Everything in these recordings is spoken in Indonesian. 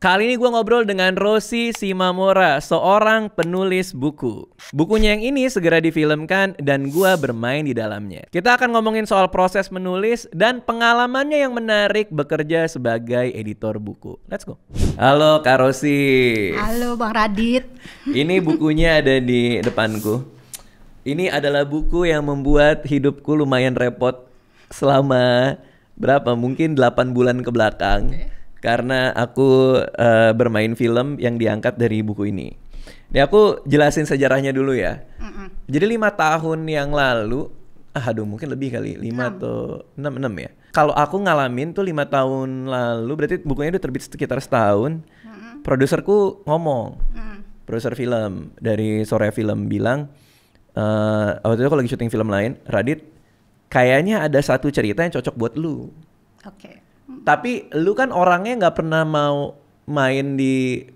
Kali ini gue ngobrol dengan Rosy Simamora, seorang penulis buku. Bukunya yang ini segera difilmkan dan gue bermain di dalamnya. Kita akan ngomongin soal proses menulis dan pengalamannya yang menarik bekerja sebagai editor buku. Let's go. Halo Kak Rosy. Halo Bang Radit. Ini bukunya ada di depanku. Ini adalah buku yang membuat hidupku lumayan repot selama berapa? Mungkin 8 bulan ke belakang. Karena aku bermain film yang diangkat dari buku ini. Ini aku jelasin sejarahnya dulu ya. Jadi 5 tahun yang lalu, mungkin lebih kali, 5 atau 6 ya. Kalau aku ngalamin tuh 5 tahun lalu, berarti bukunya udah terbit sekitar setahun. Produserku ngomong, produser film dari Sore Film bilang, waktu itu aku lagi syuting film lain, Radit, kayaknya ada satu cerita yang cocok buat lu. Oke. Tapi lu kan orangnya nggak pernah mau main di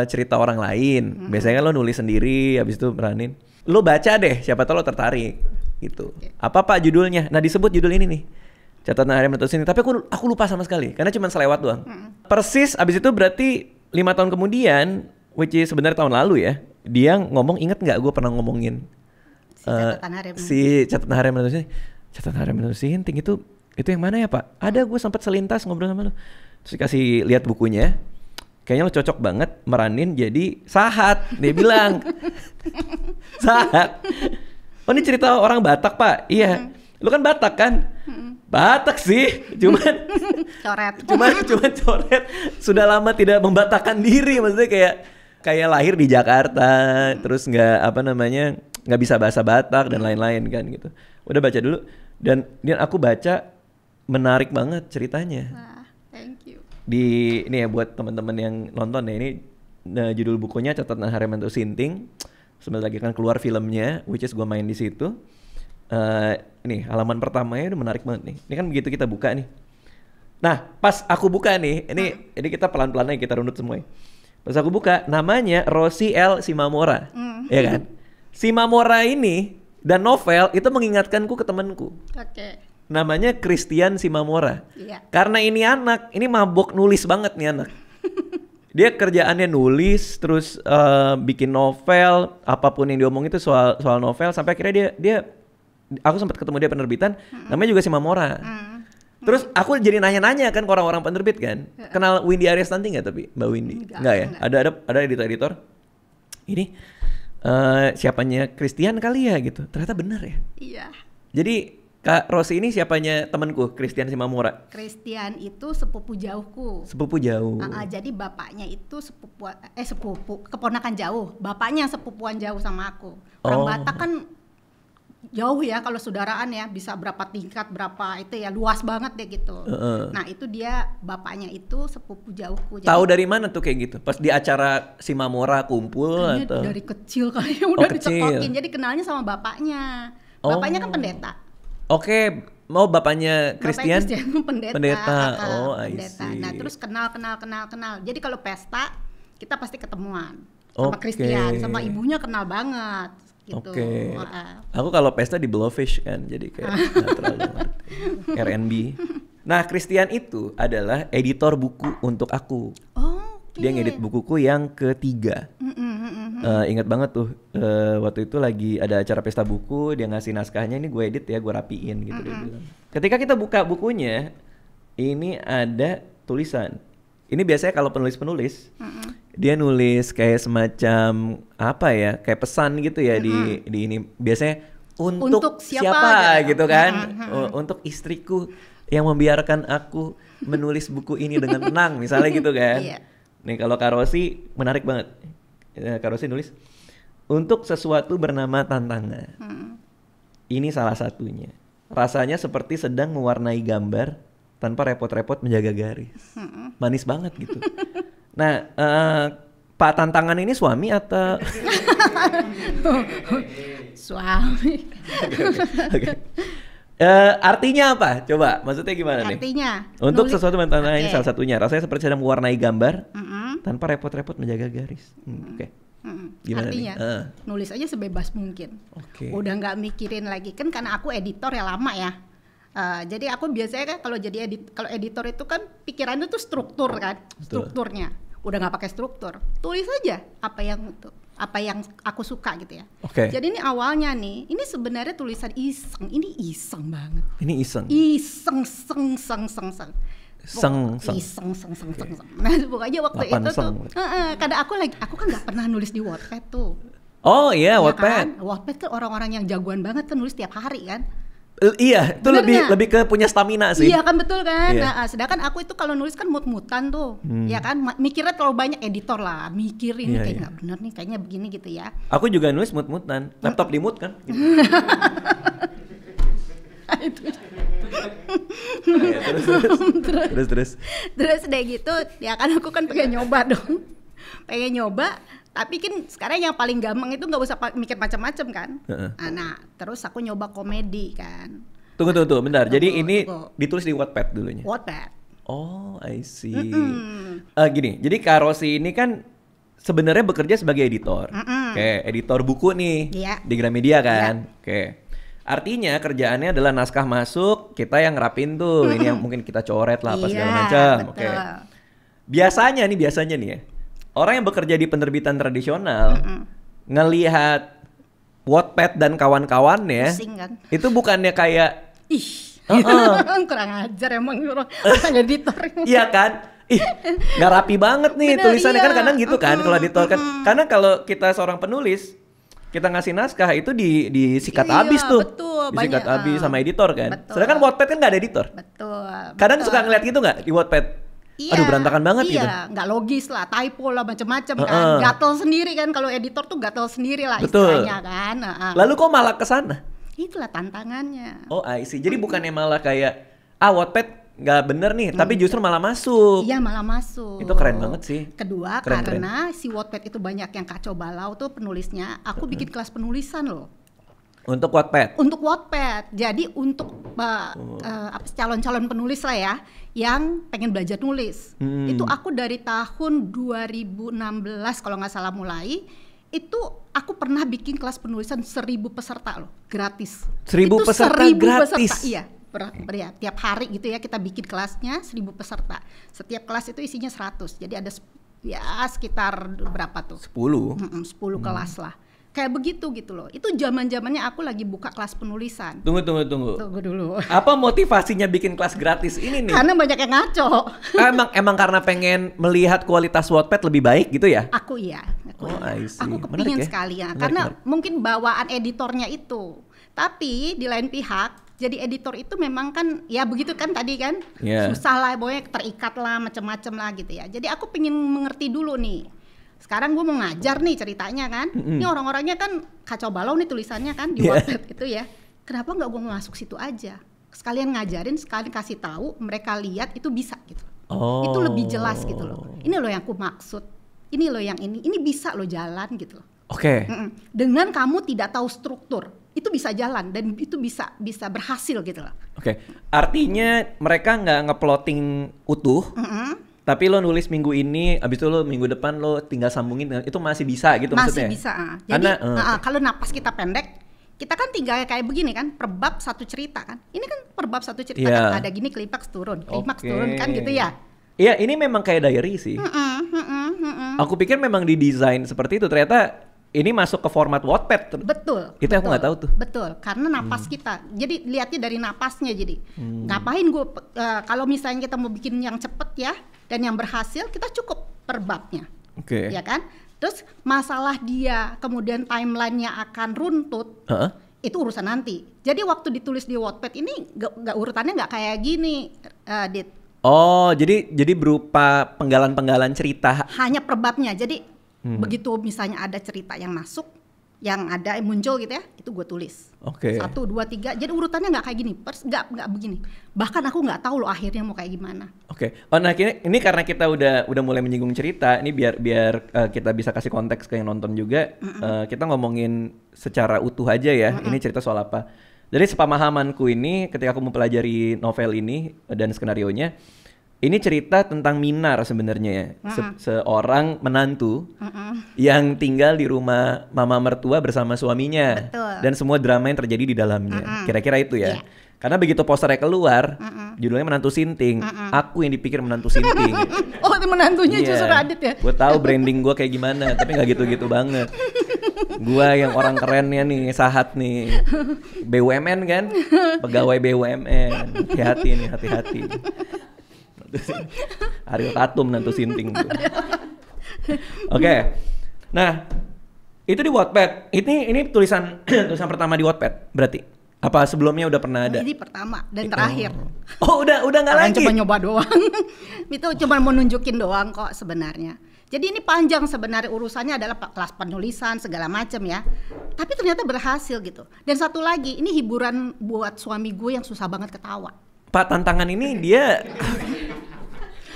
cerita orang lain. Biasanya kan lu nulis sendiri, habis itu beranin. Lu baca deh, siapa tahu lo tertarik gitu. Apa Pak judulnya? Nah disebut judul ini nih, Catatan Hari Menulis Ini. Tapi aku lupa sama sekali, karena cuma selewat doang. Persis abis itu berarti 5 tahun kemudian, which is sebenarnya tahun lalu ya. Dia ngomong, inget nggak gue pernah ngomongin si Catatan Hari Menulis Ini. Catatan Hari Menulis Ini itu yang mana ya Pak? Ada, gue sempat selintas ngobrol sama lu. Terus kasih lihat bukunya. Kayaknya lo cocok banget meranin jadi Sahat. Dia bilang. Sahat. Oh ini cerita orang Batak Pak? Iya. Lu kan Batak kan? Batak sih. Cuman coret. Sudah lama tidak membatakkan diri. Maksudnya kayak lahir di Jakarta. Terus nggak bisa bahasa Batak dan lain-lain kan gitu. Udah baca dulu. Dan aku baca, menarik banget ceritanya. Wah, thank you. Ini ya buat teman-teman yang nonton ya, ini judul bukunya Catatan Hari Menulis Sinting. Sebentar lagi kan keluar filmnya, which is gue main di situ. Ini halaman pertamanya udah menarik banget nih. Ini kan begitu kita buka nih. Nah, pas aku buka nih, ini kita pelan-pelan aja kita runut semua. Pas aku buka, namanya Rosy L. Simamora, ya kan? Simamora ini dan novel itu mengingatkanku ke temanku. Oke. Namanya Christian Simamora. Iya. Karena ini mabok nulis banget nih anak. Dia kerjaannya nulis, terus bikin novel, apapun yang diomong itu soal novel, sampai akhirnya aku sempat ketemu dia penerbitan, namanya juga Simamora. Terus aku jadi nanya-nanya kan ke orang-orang penerbit kan. Kenal Windy Aryastanti nggak tapi Mbak Windy? Nggak ya? Ada editor-editor. Ini siapanya Christian kali ya gitu. Ternyata benar ya. Iya. Jadi Kak Rosy ini siapanya temanku, Christian Simamora. Christian itu sepupu jauhku. Sepupu jauh. Jadi bapaknya itu sepupu keponakan jauh. Bapaknya sepupuan jauh sama aku. Orang Batak kan jauh ya kalau saudaraan ya, bisa berapa tingkat, berapa itu ya, luas banget deh gitu. Nah itu dia, bapaknya itu sepupu jauhku. Tahu dari mana tuh kayak gitu? Pas di acara Simamora kumpul atau? Dari kecil kayaknya udah dicekokin. Jadi kenalnya sama bapaknya. Bapaknya kan pendeta. Oke, mau bapaknya Christian? Pendeta. Pendeta. Nah, terus kenal. Jadi kalau pesta kita pasti ketemuan sama Christian, sama ibunya kenal banget gitu. Aku kalau pesta di Blowfish kan, jadi kayak nggak terlalu ngerti. R&B. Nah, Christian itu adalah editor buku untuk aku. Dia ngedit bukuku yang ketiga. Ingat banget tuh, waktu itu lagi ada acara pesta buku, dia ngasih naskahnya, ini gue edit ya, gue rapiin gitu dia bilang. Ketika kita buka bukunya, ini ada tulisan. Ini biasanya kalau penulis-penulis, dia nulis kayak semacam apa ya, kayak pesan gitu ya di ini. Biasanya untuk siapa gitu kan, untuk istriku yang membiarkan aku menulis buku ini dengan tenang, misalnya gitu kan. Nih kalau Kak Rosy menarik banget. Kak Rosy nulis untuk sesuatu bernama tantangan. Ini salah satunya. Rasanya seperti sedang mewarnai gambar tanpa repot-repot menjaga garis. Manis banget gitu. Nah, Pak Tantangan ini suami atau? Suami. Okay. Artinya apa? Coba, maksudnya gimana nih? Artinya untuk sesuatu tantangan ini salah satunya. Rasanya seperti sedang mewarnai gambar tanpa repot-repot menjaga garis. Gimana artinya nih? Nulis aja sebebas mungkin. Udah nggak mikirin lagi kan, karena aku editor ya lama ya. Jadi aku biasanya kan kalau editor itu kan pikirannya tuh struktur kan, strukturnya. udah nggak pakai struktur, tulis aja apa yang aku suka gitu ya. Oke. Jadi ini awalnya nih, ini sebenarnya tulisan iseng, ini iseng banget. Ini iseng. Iseng. Nah, pokoknya waktu itu tuh, kadang aku kan nggak pernah nulis di Wattpad tuh. Oh iya, Ya Wattpad. kan? Wattpad kan orang-orang yang jagoan banget kan nulis tiap hari kan. Iya, itu lebih ke punya stamina sih. Iya kan, betul kan. Iya. Nah, sedangkan aku itu kalau nulis kan mut-mutan tuh, ya kan. Mikirnya terlalu banyak, editor lah, mikirin Iya, kayak iya. nggak bener nih, kayaknya begini gitu ya. Aku juga nulis mut-mutan, laptop di mute kan. Gitu. Itu. Iya, terus. Terus deh gitu, ya kan aku kan pengen nyoba dong. Tapi kan sekarang yang paling gampang itu nggak usah mikir macam-macam kan. Nah, terus aku nyoba komedi kan. Tunggu, bentar. Jadi ini tunggu. ditulis di Wattpad dulunya. Wattpad. Oh, I see. Gini, jadi Kak Rosi ini kan sebenarnya bekerja sebagai editor. Kayak editor buku nih Iya. di Gramedia kan. Oke. Artinya kerjaannya adalah naskah masuk, kita yang ngerapin tuh. Ini yang mungkin kita coret lah apa segala macam. Oke. Biasanya nih ya. Orang yang bekerja di penerbitan tradisional ngelihat Wattpad dan kawan-kawannya, Pusing kan? itu bukannya kayak kurang ajar emang orang editor. iya kan? Ih, nggak rapi banget nih Bener, tulisannya iya. kan kadang gitu kan kalau editor kan. Karena kalau kita seorang penulis, kita ngasih naskah itu disikat Iya, habis tuh. betul, Disikat banyak, habis sama editor kan. betul. Sedangkan Wattpad kan nggak ada editor. Betul. Kadang suka ngeliat gitu nggak di Wattpad? Iya, Aduh berantakan banget gitu. Iya, nggak logis lah, typo lah, macam-macam kan. Gatel sendiri kan, kalau editor tuh gatel sendiri lah Betul. istilahnya kan. Lalu kok malah ke sana? Itulah tantangannya. Oh, I see. Jadi bukannya malah kayak Wattpad nggak bener nih, tapi justru malah masuk. Iya, malah masuk. Itu keren banget sih. Kedua, Keren. karena si Wattpad itu banyak yang kacau balau tuh penulisnya, aku bikin kelas penulisan loh. Untuk Wattpad. Untuk Wattpad. Jadi untuk calon-calon penulis lah ya yang pengen belajar nulis. Itu aku dari tahun 2016 kalau nggak salah mulai, itu aku pernah bikin kelas penulisan 1.000 peserta loh, gratis. 1.000 Itu peserta 1.000 gratis? peserta, iya. Ya, tiap hari gitu ya kita bikin kelasnya 1.000 peserta. Setiap kelas itu isinya 100. Jadi ada ya sekitar berapa tuh? 10. 10 kelas lah. Kayak begitu gitu loh. Itu zaman-zamannya aku lagi buka kelas penulisan. Tunggu. Tunggu dulu. Apa motivasinya bikin kelas gratis ini nih? Karena banyak yang ngaco. Emang karena pengen melihat kualitas Wattpad lebih baik gitu ya? Aku iya. I see. Aku Menarik kepingin ya? sekali ya. Menarik, Karena menarik. mungkin bawaan editornya itu. Tapi di lain pihak, jadi editor itu memang kan ya begitu kan tadi kan. Yeah. Susah lah, pokoknya terikat lah, macam-macam lah gitu ya. Jadi aku pingin mengerti dulu nih. Sekarang gue mau ngajar nih ceritanya kan. Ini orang-orangnya kan kacau balau nih tulisannya kan di Wattpad itu ya. Kenapa nggak gue masuk situ aja? Sekalian ngajarin, sekalian kasih tahu, mereka lihat itu bisa gitu. Oh. Itu lebih jelas gitu loh. Ini loh yang aku maksud. Ini loh yang ini bisa loh jalan gitu loh. Oke. Dengan kamu tidak tahu struktur, itu bisa jalan dan itu bisa berhasil gitu loh. Oke. Artinya mereka nggak ngeplotting utuh. Tapi lo nulis minggu ini, abis itu lo minggu depan lo tinggal sambungin, itu masih bisa gitu maksudnya? Masih bisa. Jadi Karena, kalau napas kita pendek, kita kan tinggal kayak begini kan, per bab satu cerita kan. Ini kan per bab satu cerita kan, ada gini klimaks turun turun kan gitu ya. Iya, ini memang kayak diary sih. Aku pikir memang didesain seperti itu, ternyata ini masuk ke format Wattpad. Betul. Itu aku nggak tahu tuh. Betul, karena napas kita. Jadi lihatnya dari napasnya jadi. Ngapain gue kalau misalnya kita mau bikin yang cepet ya dan yang berhasil, kita cukup per babnya. Oke. Ya kan? Terus masalah dia kemudian timelinenya akan runtut. Itu urusan nanti. Jadi waktu ditulis di Wattpad ini nggak urutannya nggak kayak gini, Dit. Oh, jadi berupa penggalan-penggalan cerita. Hanya per babnya. Jadi begitu misalnya ada cerita yang masuk, yang ada muncul gitu ya, itu gue tulis. Oke. 1, 2, 3. Jadi urutannya nggak kayak gini, nggak begini. Bahkan aku nggak tahu loh akhirnya mau kayak gimana. Oke. Oh, nah ini karena kita udah mulai menyinggung cerita, ini biar kita bisa kasih konteks ke yang nonton juga. Kita ngomongin secara utuh aja ya. Ini cerita soal apa? Jadi sepemahamanku ini, ketika aku mempelajari novel ini dan skenarionya, ini cerita tentang Minar sebenarnya ya. Seorang menantu yang tinggal di rumah mama mertua bersama suaminya. Betul. Dan semua drama yang terjadi di dalamnya. Kira-kira itu ya. Yeah. Karena begitu posternya keluar, judulnya Menantu Sinting. Aku yang dipikir menantu Sinting. Oh, itu menantunya justru Adit ya? Gue tahu branding gue kayak gimana, tapi nggak gitu-gitu banget. Gue yang orang kerennya nih, Sahat nih, BUMN kan, pegawai BUMN. Hati-hati nih, hati-hati. Ariel Tatum menantu Sinting. Oke. Nah, itu di Wattpad. Ini tulisan tulisan pertama di Wattpad berarti. Apa sebelumnya udah pernah ada? Ini pertama dan terakhir. Oh, udah nggak lagi. Cuma nyoba doang. Itu cuma mau nunjukin doang kok sebenarnya. Jadi ini panjang sebenarnya, urusannya adalah kelas penulisan segala macam ya. Tapi ternyata berhasil gitu. Dan satu lagi, ini hiburan buat suami gue yang susah banget ketawa. Pak, tantangan ini dia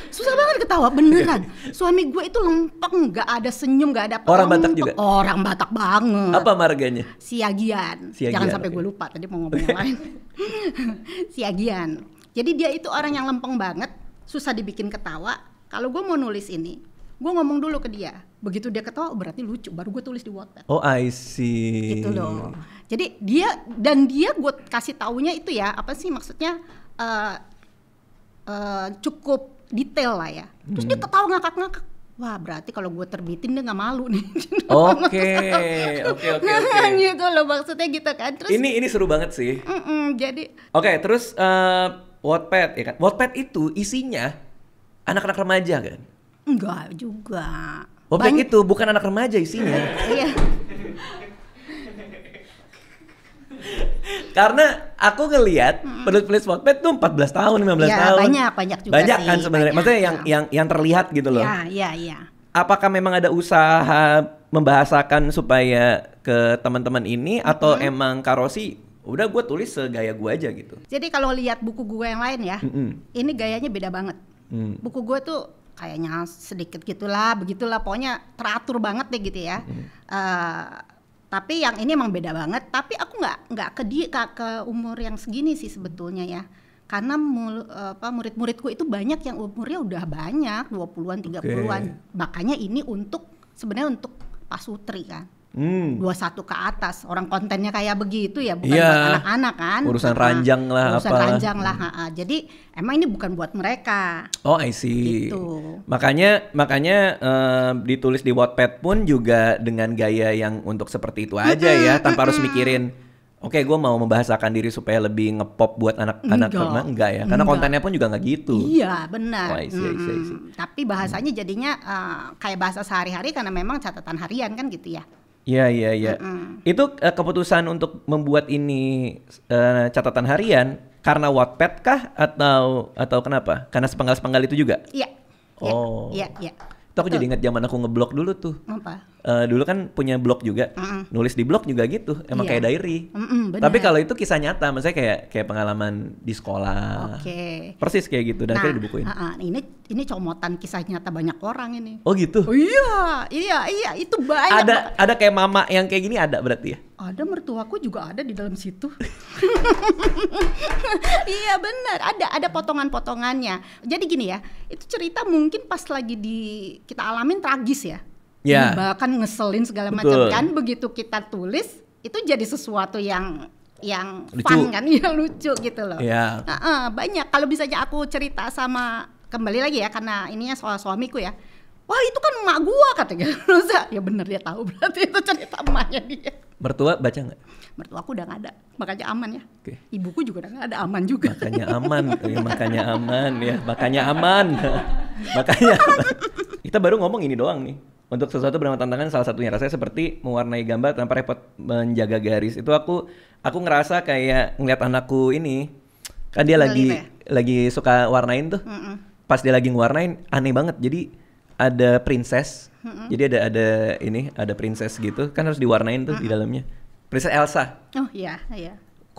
susah banget ketawa beneran. Suami gue itu lempeng, nggak ada senyum, nggak ada orang Batak juga. Orang Batak banget. Apa marganya? Siagian. Jangan sampai gue lupa, tadi mau ngomong yang lain. Siagian. Jadi dia itu orang yang lempeng banget, susah dibikin ketawa. Kalau gue mau nulis ini, gue ngomong dulu ke dia. Begitu dia ketawa, berarti lucu. Baru gue tulis di Wattpad. Oh, I see. Gitu loh. Jadi dia gue kasih taunya itu ya, apa sih maksudnya cukup detail lah ya. Terus dia ketawa ngakak-ngakak. Wah, berarti kalau gue terbitin dia nggak malu nih. Oke. Gitu loh maksudnya gitu kan. Terus ini seru banget sih. Jadi terus Wattpad ya kan. Wattpad itu isinya anak-anak remaja kan? Enggak juga. Wattpad itu bukan anak remaja isinya. Iya. Karena aku ngelihat penulis Wattpad tuh 14 tahun, 15 tahun. Banyak juga banyak sih. Kan sebenarnya. Maksudnya yang terlihat gitu loh. Iya. Apakah memang ada usaha membahasakan supaya ke teman-teman ini atau emang Karosi udah gue tulis segaya gue aja gitu? Jadi kalau lihat buku gue yang lain ya, ini gayanya beda banget. Buku gue tuh kayaknya sedikit begitulah pokoknya teratur banget deh gitu ya. Tapi yang ini emang beda banget. Tapi aku nggak ke umur yang segini sih sebetulnya ya. Karena murid-muridku itu banyak yang umurnya udah banyak, 20-an, 30-an. Makanya ini sebenarnya untuk pasutri kan. 21 ke atas. Orang kontennya kayak begitu ya, bukan buat anak-anak kan. Urusan ranjang lah. Urusan ranjang lah. Jadi emang ini bukan buat mereka. Oh, I see. Gitu. Makanya ditulis di Wattpad pun juga dengan gaya yang untuk seperti itu aja ya, tanpa harus mikirin oke, gue mau membahasakan diri supaya lebih ngepop buat anak-anak. Enggak ya, karena kontennya pun juga nggak gitu. Iya, benar. Oh, I see. Tapi bahasanya jadinya kayak bahasa sehari-hari karena memang catatan harian kan gitu ya. Iya. Itu keputusan untuk membuat ini catatan harian karena Wattpad kah atau kenapa? Karena sepenggal-sepenggal itu juga? Iya. Oh. Iya. Itu aku jadi ingat zaman aku ngeblog dulu tuh. Apa? Dulu kan punya blog juga. Nulis di blog juga gitu. Emang kayak diary. Tapi kalau itu kisah nyata, maksudnya kayak pengalaman di sekolah. Oke. Persis kayak gitu dan akhirnya dibukuin. Ini comotan kisah nyata banyak orang ini. Oh gitu. Oh, iya, itu banyak. Ada kayak mama yang kayak gini ada berarti ya? Ada, mertuaku juga ada di dalam situ. Iya benar, ada potongan-potongannya. Jadi gini ya, itu cerita mungkin pas lagi kita alamin tragis ya. Ya. Bahkan ngeselin segala macam kan. Begitu kita tulis, itu jadi sesuatu yang fun kan, yang lucu gitu loh. Ya. Banyak. Kalau bisa aja aku cerita kembali lagi ya, karena ininya soal suamiku ya. Wah, itu kan emak gua katanya. Ya bener, dia tahu berarti itu cerita emaknya dia. Mertua baca nggak? Mertua aku udah nggak ada, makanya aman ya. Okay. Ibuku juga udah nggak ada, aman juga. Makanya aman. Kita baru ngomong ini doang nih. Untuk sesuatu bernama tantangan, salah satunya rasanya seperti mewarnai gambar tanpa repot menjaga garis. Itu aku ngerasa kayak ngeliat anakku ini, kan dia lagi suka warnain tuh. Pas dia lagi ngewarnain aneh banget. Jadi ada princess, jadi ada princess gitu, kan harus diwarnain tuh di dalamnya. Princess Elsa. Oh iya.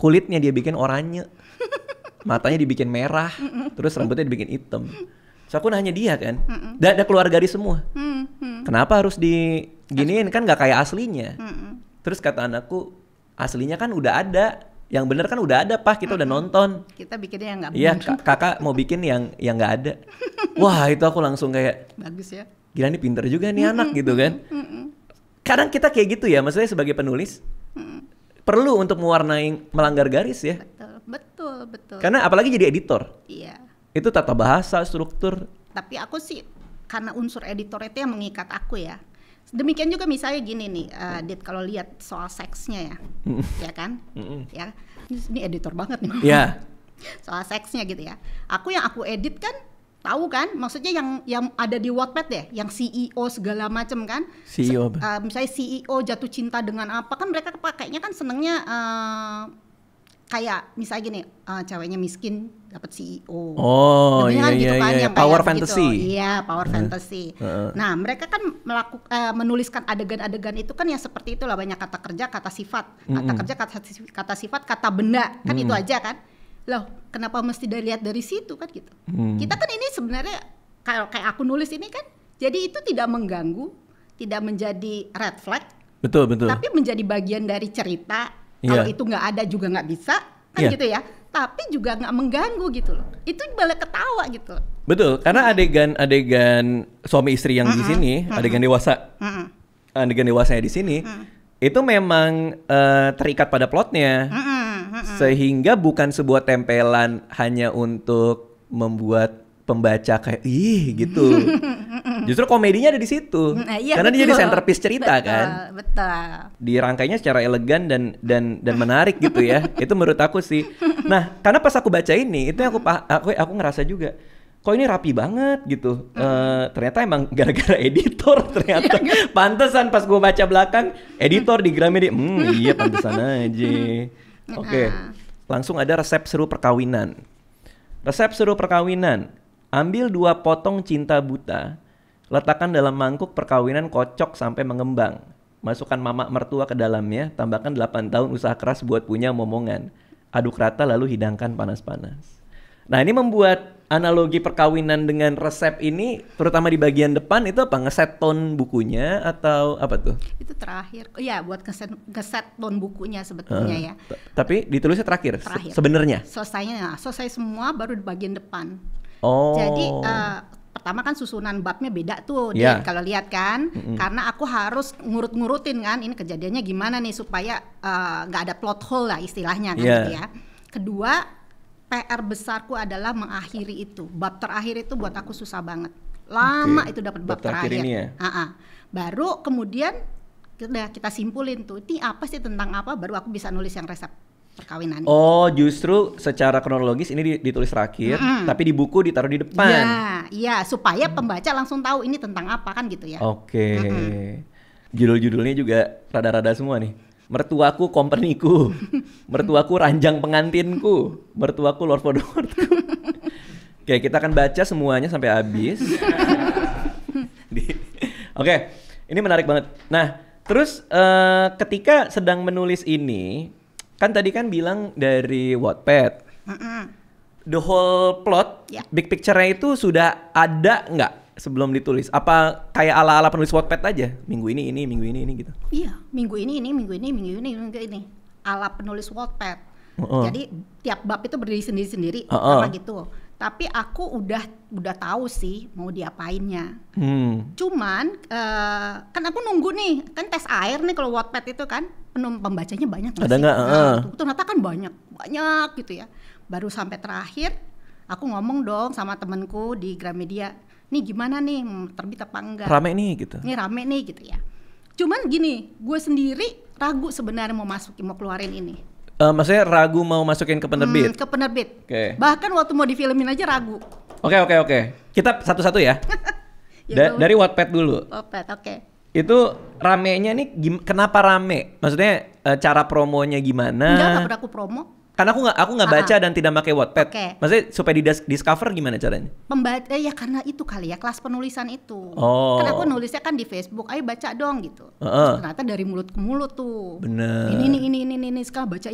Kulitnya dia bikin oranye, matanya dibikin merah, terus rambutnya dibikin hitam. So aku nanya dia kan, ada keluar garis semua. Kenapa harus diginiin, kan nggak kayak aslinya. Terus kata anakku, aslinya kan udah ada. Yang bener kan udah ada, Pak, kita udah nonton. Kita bikinnya yang nggak bener. Iya, kakak mau bikin yang nggak ada. Wah, itu aku langsung kayak bagus ya. Gila nih, pinter juga nih anak gitu kan. Kadang kita kayak gitu ya, maksudnya sebagai penulis perlu untuk mewarnai melanggar garis ya. betul. Karena apalagi jadi editor. Iya. Itu tata bahasa, struktur. Tapi aku sih karena unsur editor itu yang mengikat aku ya. Demikian juga misalnya gini nih, Dit, kalau lihat soal seksnya ya, ya kan? Ya, ini editor banget nih. Iya. Soal seksnya gitu ya. Aku edit kan tahu kan, maksudnya yang ada di Wattpad deh, yang CEO segala macam kan. CEO misalnya CEO jatuh cinta dengan apa kan, mereka pakainya kan senengnya kayak misalnya gini, ceweknya miskin dapat CEO. Oh iya, gitu kan, iya. yang Power kayak fantasy. Begitu. Iya, power fantasy. Nah, mereka kan menuliskan adegan-adegan itu kan yang seperti itulah, banyak kata kerja, kata sifat, kata kerja, kata sifat, kata benda, kan itu aja kan. Loh, kenapa mesti dilihat dari situ kan gitu. Kita kan ini sebenarnya kalau kayak aku nulis ini kan, jadi itu tidak mengganggu, tidak menjadi red flag. Betul. Tapi menjadi bagian dari cerita. Kalau itu nggak ada juga nggak bisa kan gitu ya. Tapi juga nggak mengganggu gitu loh. Itu malah ketawa gitu. Betul, karena adegan suami istri yang di sini, adegan dewasa, adegan dewasanya di sini, itu memang terikat pada plotnya. Sehingga bukan sebuah tempelan hanya untuk membuat pembaca kayak gitu. Justru komedinya ada di situ. Karena dia jadi centerpiece cerita kan. Betul. Dirangkainya secara elegan dan menarik gitu ya. Itu menurut aku sih. Nah, karena pas aku baca ini, itu aku ngerasa juga, kok ini rapi banget gitu. Ternyata emang gara-gara editor ternyata. Pantesan pas gue baca belakang, editor di Gramedia. Iya pantesan aja. Oke, langsung ada resep seru perkawinan. Resep seru perkawinan. Ambil 2 potong cinta buta, letakkan dalam mangkuk perkawinan kocok sampai mengembang. Masukkan mama mertua ke dalamnya, tambahkan 8 tahun usaha keras buat punya momongan. Aduk rata lalu hidangkan panas-panas. Nah, ini membuat analogi perkawinan dengan resep ini, terutama di bagian depan itu apa? Ngeset tone bukunya atau apa tuh? Itu terakhir. Iya, buat ngeset tone bukunya sebetulnya ya. Tapi ditulisnya terakhir. Sebenarnya. Selesai semua baru di bagian depan. Oh. Jadi pertama kan susunan babnya beda tuh, kalau lihat kan, karena aku harus ngurut-ngurutin kan, ini kejadiannya gimana nih supaya nggak ada plot hole lah istilahnya kan gitu ya. Kedua, PR besarku adalah mengakhiri itu. Bab terakhir itu buat aku susah banget. Lama itu dapat bab terakhir. Ini ya? Baru kemudian kita simpulin tuh, ini apa sih, tentang apa, baru aku bisa nulis yang resep perkawinan. Oh, justru secara kronologis ini ditulis terakhir, tapi di buku ditaruh di depan. Iya, supaya pembaca langsung tahu ini tentang apa kan gitu ya. Oke. Judul-judulnya juga rada-rada semua nih. Mertuaku company-ku, mertuaku ranjang pengantinku, mertuaku Lord Voldemortku. Oke, kita akan baca semuanya sampai habis. Oke, ini menarik banget. Nah, terus ketika sedang menulis ini, kan tadi kan bilang dari Wattpad, the whole plot, big picture-nya itu sudah ada nggak sebelum ditulis? Apa kayak ala-ala penulis Wattpad aja? Minggu ini gitu? Iya, minggu ini. Ala penulis Wattpad. Jadi tiap bab itu berdiri sendiri-sendiri, sama gitu. Tapi aku udah tahu sih mau diapainnya. Cuman kan aku nunggu nih, kan tes air nih kalau Wattpad itu kan. Pembacanya banyak nggak sih? Ada nggak? Ternyata kan banyak gitu ya. Baru sampai terakhir aku ngomong dong sama temenku di Gramedia, nih gimana nih, terbit apa enggak? Rame nih gitu. Ini rame nih gitu ya. Cuman gini, gue sendiri ragu sebenarnya mau keluarin ini. Maksudnya ragu mau masukin ke penerbit? Ke penerbit. Okay. Bahkan waktu mau difilmin aja ragu. Oke. Kita satu-satu ya. Dari Wattpad dulu. Wattpad, oke. Itu ramenya nih kenapa rame? Maksudnya cara promonya gimana? Enggak pernah aku promo. Karena aku nggak baca dan tidak pakai Wattpad. Maksudnya supaya discover gimana caranya? Pembaca ya karena itu kali ya, kelas penulisan itu. Kan aku nulisnya kan di Facebook, ayo baca dong gitu. Ternyata dari mulut ke mulut tuh. Bener. Ini sekarang baca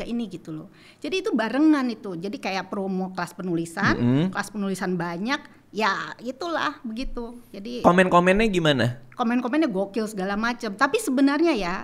ini gitu loh. Jadi itu barengan itu. Jadi kayak promo kelas penulisan, kelas penulisan banyak. Ya itulah begitu. Jadi komen-komennya gimana? Komen-komennya gokil segala macam. Tapi sebenarnya ya,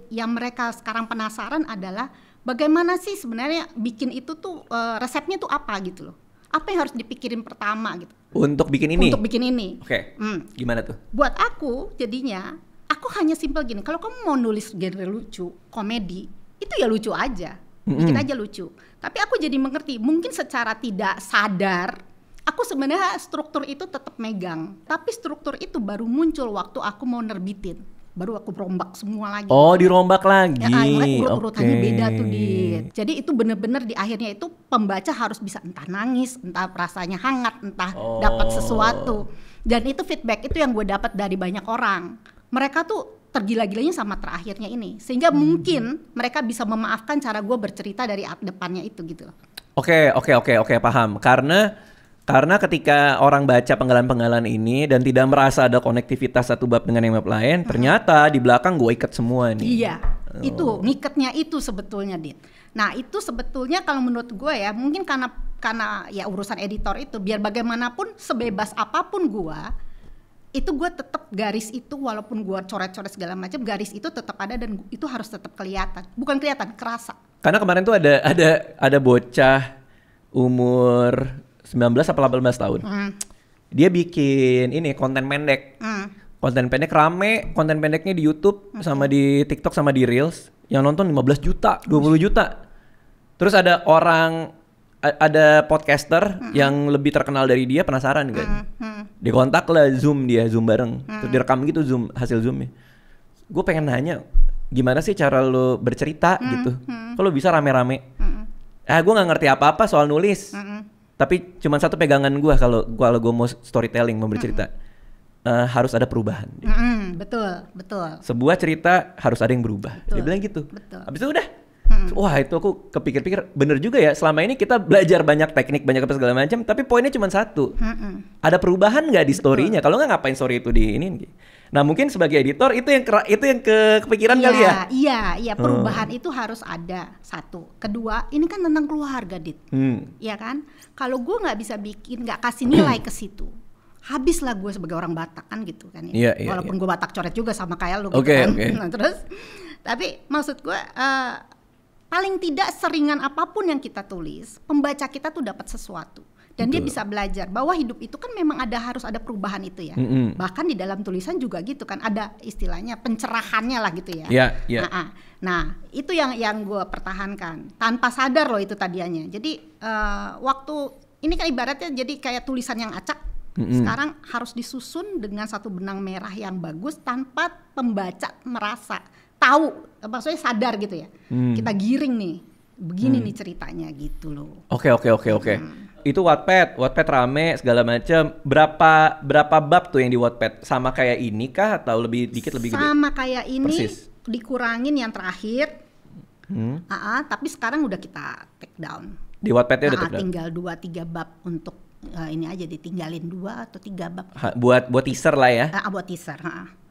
yang mereka sekarang penasaran adalah bagaimana sih sebenarnya bikin itu tuh resepnya tuh apa gitu loh. Apa yang harus dipikirin pertama gitu. Untuk bikin ini? Untuk bikin ini. Oke. Gimana tuh? Buat aku jadinya, aku hanya simpel gini. Kalau kamu mau nulis genre lucu, komedi, itu ya lucu aja. bikin aja lucu. Tapi aku jadi mengerti, mungkin secara tidak sadar, aku sebenarnya struktur itu tetap megang. Tapi struktur itu baru muncul waktu aku mau nerbitin. Baru aku rombak semua lagi. Oh, dirombak lagi. Ya, urut-urutannya beda tuh, Dit. Jadi itu bener-bener di akhirnya itu pembaca harus bisa entah nangis, entah rasanya hangat, entah dapat sesuatu. Dan itu feedback itu yang gue dapat dari banyak orang. Mereka tuh tergila-gilanya sama terakhirnya ini, sehingga mungkin mereka bisa memaafkan cara gue bercerita dari depannya itu gitu. Oke, paham. Karena ketika orang baca penggalan-penggalan ini dan tidak merasa ada konektivitas satu bab dengan yang bab lain, ternyata di belakang gue ikat semua nih. Iya, itu ngikatnya itu sebetulnya, Dit. Nah itu sebetulnya kalau menurut gue ya, mungkin karena ya urusan editor itu, biar bagaimanapun sebebas apapun gue, itu gue tetap garis itu walaupun gue coret-coret segala macam, garis itu tetap ada dan itu harus tetap kelihatan. Bukan kelihatan, kerasa. Karena kemarin tuh ada bocah umur 19 atau 18 tahun. Dia bikin ini konten pendek. Konten pendek rame, konten pendeknya di YouTube sama di TikTok sama di Reels yang nonton 15 juta, 20 juta. Terus ada podcaster yang lebih terkenal dari dia penasaran kan. Dikontak lah Zoom bareng. Terus direkam gitu hasil Zoomnya. Gue pengen nanya, gimana sih cara lo bercerita gitu? Kalau bisa rame-rame. Gue nggak ngerti apa-apa soal nulis. Tapi cuma satu pegangan gue kalau gue mau storytelling, mau bercerita. Harus ada perubahan. Betul. Sebuah cerita harus ada yang berubah. Dia bilang gitu. Habis itu udah. Wah itu aku kepikir-pikir bener juga ya, selama ini kita belajar banyak teknik, banyak apa segala macam, tapi poinnya cuma satu. Ada perubahan nggak di story-nya? Kalau nggak ngapain story itu di ini? Nah mungkin sebagai editor itu yang kepikiran kali ya? Iya, perubahan itu harus ada, satu. Kedua, ini kan tentang keluarga, Dit. Iya kan? Kalau gue nggak bisa nggak kasih nilai ke situ, habislah gue sebagai orang Batak kan gitu kan ya. Walaupun gue Batak coret juga sama kayak lu gitu kan. Nah, terus tapi maksud gue paling tidak seringan apapun yang kita tulis, pembaca kita tuh dapat sesuatu dan dia bisa belajar bahwa hidup itu kan memang harus ada perubahan itu ya. Bahkan di dalam tulisan juga gitu kan, ada istilahnya pencerahannya lah gitu ya. Nah itu yang gue pertahankan tanpa sadar loh itu tadiannya. Jadi waktu ini kan ibaratnya jadi kayak tulisan yang acak. Sekarang harus disusun dengan satu benang merah yang bagus tanpa pembaca merasa tahu, maksudnya sadar gitu ya. Kita giring nih, begini nih ceritanya gitu loh. Oke. Itu Wattpad rame segala macam. Berapa bab tuh yang di Wattpad? Sama kayak ini kah atau lebih dikit lebih gede? Sama kayak ini. Persis. Dikurangin yang terakhir. Tapi sekarang udah kita take down. Di Wattpadnya udah take down. Tinggal 2-3 bab untuk ini aja, ditinggalin 2 atau 3 bab. Buat teaser lah ya. Buat teaser.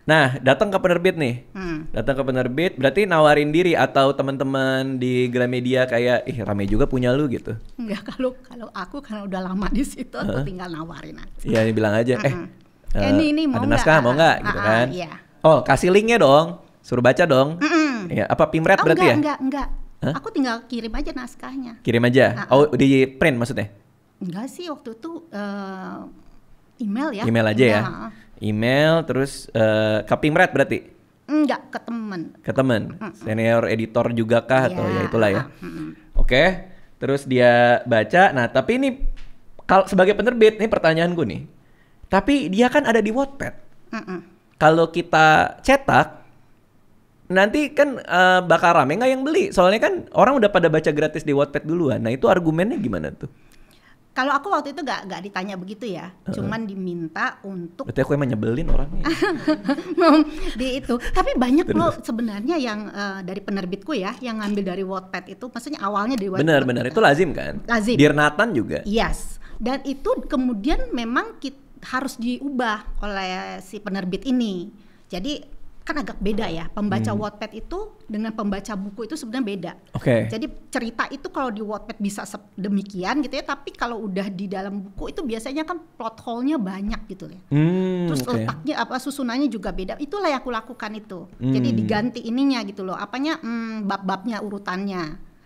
Nah, datang ke penerbit nih. Datang ke penerbit, berarti nawarin diri atau teman-teman di Gramedia kayak, rame juga punya lu gitu. Enggak, kalau aku karena udah lama di situ, aku tinggal nawarin aja. Iya, bilang aja, ini ada naskah mau nggak gitu kan? Iya. Oh, kasih linknya dong, suruh baca dong. Ya, apa Pimret berarti ya? Enggak. Aku tinggal kirim aja naskahnya. Kirim aja? Oh, di print maksudnya? Enggak sih, waktu itu email ya. Email aja ya? Email terus ke Pimret berarti? Enggak, ke teman. Ke teman? Senior editor juga kah? Atau ya itulah ya? Oke, terus dia baca. Nah tapi ini kalau sebagai penerbit, ini pertanyaanku nih. Tapi dia kan ada di Wattpad. Kalau kita cetak, nanti kan bakal rame nggak yang beli? Soalnya kan orang udah pada baca gratis di Wattpad duluan. Nah itu argumennya gimana tuh? Kalau aku waktu itu gak ditanya begitu ya, cuman diminta untuk. Berarti aku emang nyebelin orangnya. Di itu, tapi banyak loh sebenarnya yang dari penerbitku ya, yang ngambil dari Wattpad itu, maksudnya awalnya dari Wattpad. Benar, itu lazim kan? Lazim. Dear Nathan juga. Yes, dan itu kemudian memang harus diubah oleh si penerbit ini. Jadi kan agak beda ya, pembaca Wattpad itu dengan pembaca buku itu sebenarnya beda. Jadi cerita itu kalau di Wattpad bisa demikian gitu ya, tapi kalau udah di dalam buku itu biasanya kan plot hole-nya banyak gitu ya. Terus letaknya susunannya juga beda. Itulah yang aku lakukan itu. Jadi diganti ininya gitu loh, bab-babnya urutannya.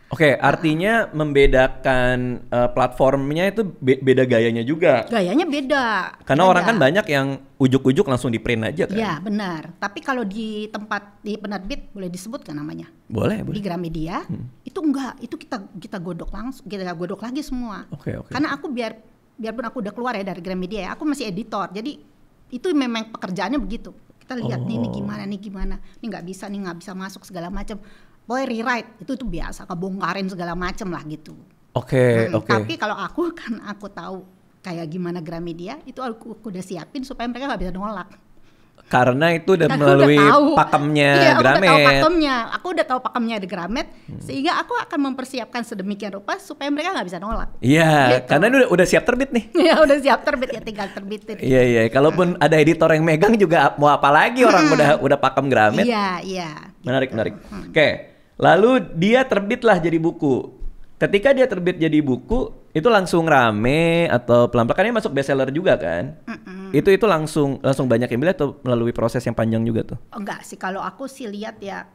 Oke, artinya membedakan platformnya itu beda gayanya juga. Gayanya beda. Karena orang kan banyak yang ujuk-ujuk langsung di print aja kan. Iya benar. Tapi kalau di tempat di penerbit boleh disebut kan namanya? Boleh. Di Gramedia itu enggak, itu kita godok langsung, kita godok lagi semua. Oke. Karena aku biarpun aku udah keluar ya dari Gramedia ya, aku masih editor. Jadi itu memang pekerjaannya begitu. Kita lihat nih gimana, ini nggak bisa masuk segala macam. Boy rewrite itu tuh biasa, kebongkarin segala macam lah gitu. Oke. Tapi kalau aku tahu kayak gimana Gramedia, itu aku udah siapin supaya mereka nggak bisa nolak. Karena itu udah melalui pakemnya Gramet. Aku udah tahu pakemnya di Gramet, sehingga aku akan mempersiapkan sedemikian rupa supaya mereka nggak bisa nolak. Iya, gitu. Karena ini udah siap terbit nih. Ya udah siap terbit ya, tinggal terbitin. Iya. Kalaupun ada editor yang megang juga mau apa lagi orang udah pakem Gramet. Iya. Gitu. Menarik. Oke. Lalu dia terbitlah jadi buku. Ketika dia terbit jadi buku, itu langsung rame atau pelan-pelan? Kan dia masuk bestseller juga kan? Itu langsung banyak yang beli atau melalui proses yang panjang juga tuh? Enggak sih, kalau aku sih lihat ya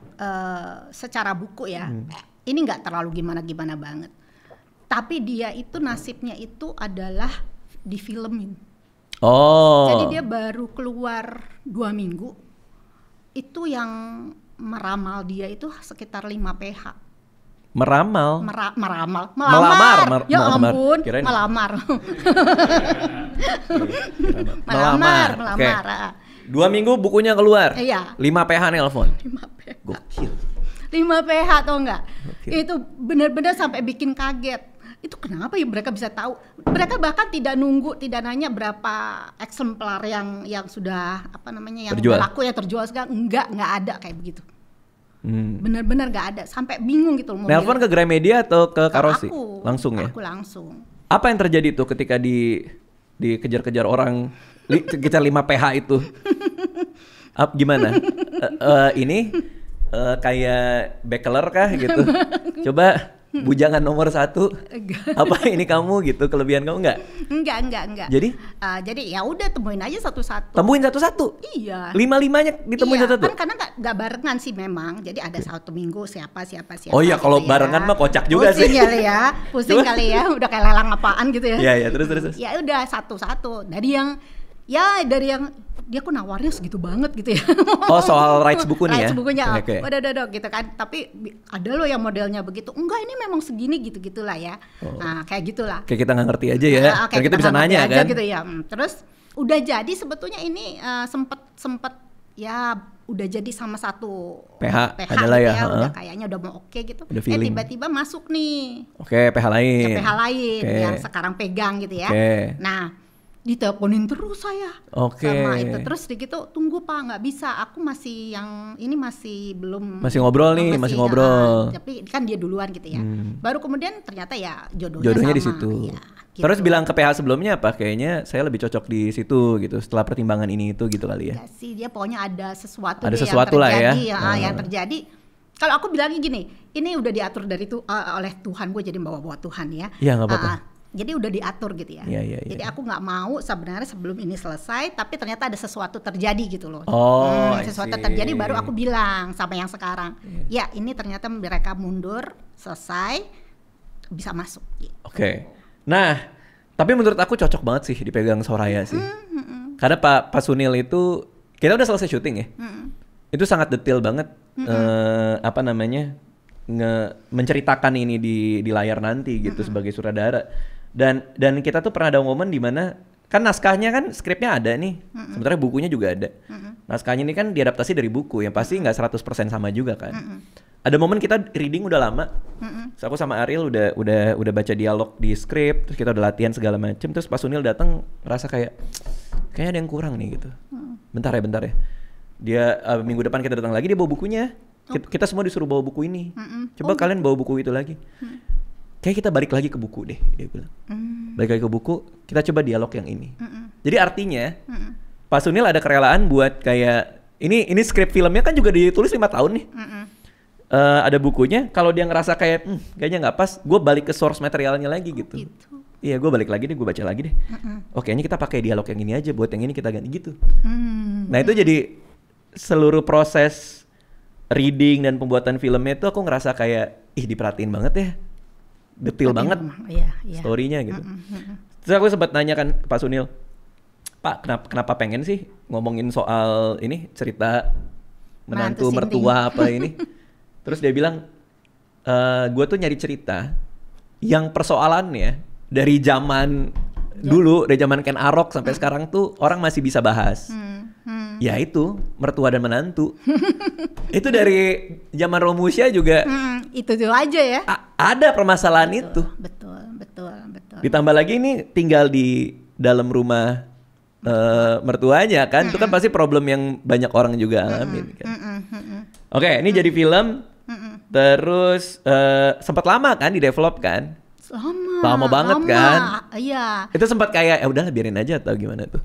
secara buku ya, ini enggak terlalu gimana-gimana banget. Tapi dia itu nasibnya itu adalah difilmin. Jadi dia baru keluar 2 minggu, itu yang meramal dia itu sekitar 5 PH. Melamar. Ya ampun, melamar. Melamar. Okay. 2 minggu bukunya keluar. Iya. 5 PH nelpon. 5 PH. Gokil. 5 PH atau enggak? Itu benar-benar sampai bikin kaget. Itu kenapa ya mereka bisa tahu? Mereka bahkan tidak nanya berapa eksemplar yang sudah yang laku ya terjual sekarang. Enggak ada kayak begitu. Benar-benar nggak ada, sampai bingung gitu loh. Nelpon ke Gramedia atau ke Karosi? Langsung ya? Aku langsung. Apa yang terjadi tuh ketika dikejar-kejar orang kejar 5 PH itu? Gimana? Ini kayak bachelor kah gitu? Coba bujangan nomor 1. Apa ini kamu gitu, kelebihan kamu enggak? Enggak. Jadi ya udah temuin aja satu-satu. Temuin satu-satu? Iya. 5-5-nya ditemuin satu-satu? Kan karena enggak barengan sih memang. Jadi ada 1 minggu siapa. Oh iya, kalau gitu barengan mah kocak juga pusing sih. Pusing kali ya. Udah kayak lelang apaan gitu ya. Iya, terus. Ya udah satu-satu. Dari yang dia kok nawarnya segitu banget gitu ya. Oh, soal rights buku nih ya? Rights bukunya, okay. Udah gitu kan. Tapi ada loh yang modelnya begitu. Enggak, ini memang segini gitu-gitulah ya. Nah, kayak gitulah. Kayak kita nggak ngerti aja ya. Kayak kita bisa nanya kan. Gitu ya. Terus udah jadi sebetulnya ini sempet ya udah jadi sama satu PH adalah gitu ya. Udah kayaknya udah mau oke gitu. Tiba-tiba masuk nih. Oke, PH lain. PH lain yang sekarang pegang gitu ya. Nah, diteleponin terus saya sama itu, terus gitu, tunggu Pak, nggak bisa, aku masih belum ngobrol nih, masih ngobrol. Tapi kan dia duluan gitu ya. Baru kemudian ternyata ya jodohnya sama, di situ. Ya, gitu. Terus bilang ke PH sebelumnya apa? Kayaknya saya lebih cocok di situ gitu. Setelah pertimbangan ini itu gitu kali ya. Ya sih, dia pokoknya ada sesuatu yang terjadi yang terjadi. Kalau aku bilangnya gini, ini udah diatur oleh Tuhan, gue jadi bawa Tuhan ya. Iya, nggak apa-apa. Jadi udah diatur gitu ya. Iya. Jadi aku nggak mau sebenarnya sebelum ini selesai, tapi ternyata ada sesuatu terjadi gitu loh. Sesuatu terjadi baru aku bilang sama yang sekarang. Ya ini ternyata mereka mundur, selesai, bisa masuk. Gitu. Oke. Nah, tapi menurut aku cocok banget sih dipegang Soraya sih. Karena Pak Sunil itu, kita udah selesai syuting ya. Itu sangat detail banget. Menceritakan ini di layar nanti gitu sebagai sutradara. Dan kita tuh pernah ada momen di mana kan naskahnya kan skripnya ada nih, sementara bukunya juga ada. Naskahnya ini kan diadaptasi dari buku yang pasti nggak 100% sama juga kan. Ada momen kita reading udah lama, so aku sama Ariel udah baca dialog di skrip, terus kita udah latihan segala macem, terus pas Sunil datang merasa kayaknya ada yang kurang nih gitu. Bentar ya. Dia minggu depan kita datang lagi, dia bawa bukunya. Kita semua disuruh bawa buku ini. Coba kalian bawa buku itu lagi. Kayak kita balik lagi ke buku deh, dia bilang. Balik lagi ke buku, kita coba dialog yang ini. Jadi artinya Pak Sunil ada kerelaan buat kayak ini skrip filmnya kan juga ditulis 5 tahun nih. Ada bukunya, kalau dia ngerasa kayak kayaknya nggak pas, gue balik ke source materialnya lagi gitu. Iya, gue balik lagi deh, gue baca lagi deh. Kayaknya kita pakai dialog yang ini aja, buat yang ini kita ganti gitu. Nah itu jadi seluruh proses reading dan pembuatan filmnya itu aku ngerasa kayak diperhatiin banget ya, detail banget story-nya gitu. Terus aku sempat nanya kan Pak Sunil, Pak kenapa pengen sih ngomongin soal ini cerita menantu mertua apa ini? Terus dia bilang, gue tuh nyari cerita yang persoalannya dari zaman dulu, dari zaman Ken Arok sampai sekarang tuh orang masih bisa bahas. Ya itu mertua dan menantu. Itu dari zaman Romusha juga. Itu aja ya. Ada permasalahan itu. Betul. Ditambah lagi ini tinggal di dalam rumah mertuanya kan, itu kan pasti problem yang banyak orang juga alamin kan. Oke, ini jadi film. Terus sempat lama kan di develop kan? Lama banget kan? Iya. Itu sempat kayak udahlah biarin aja atau gimana tuh?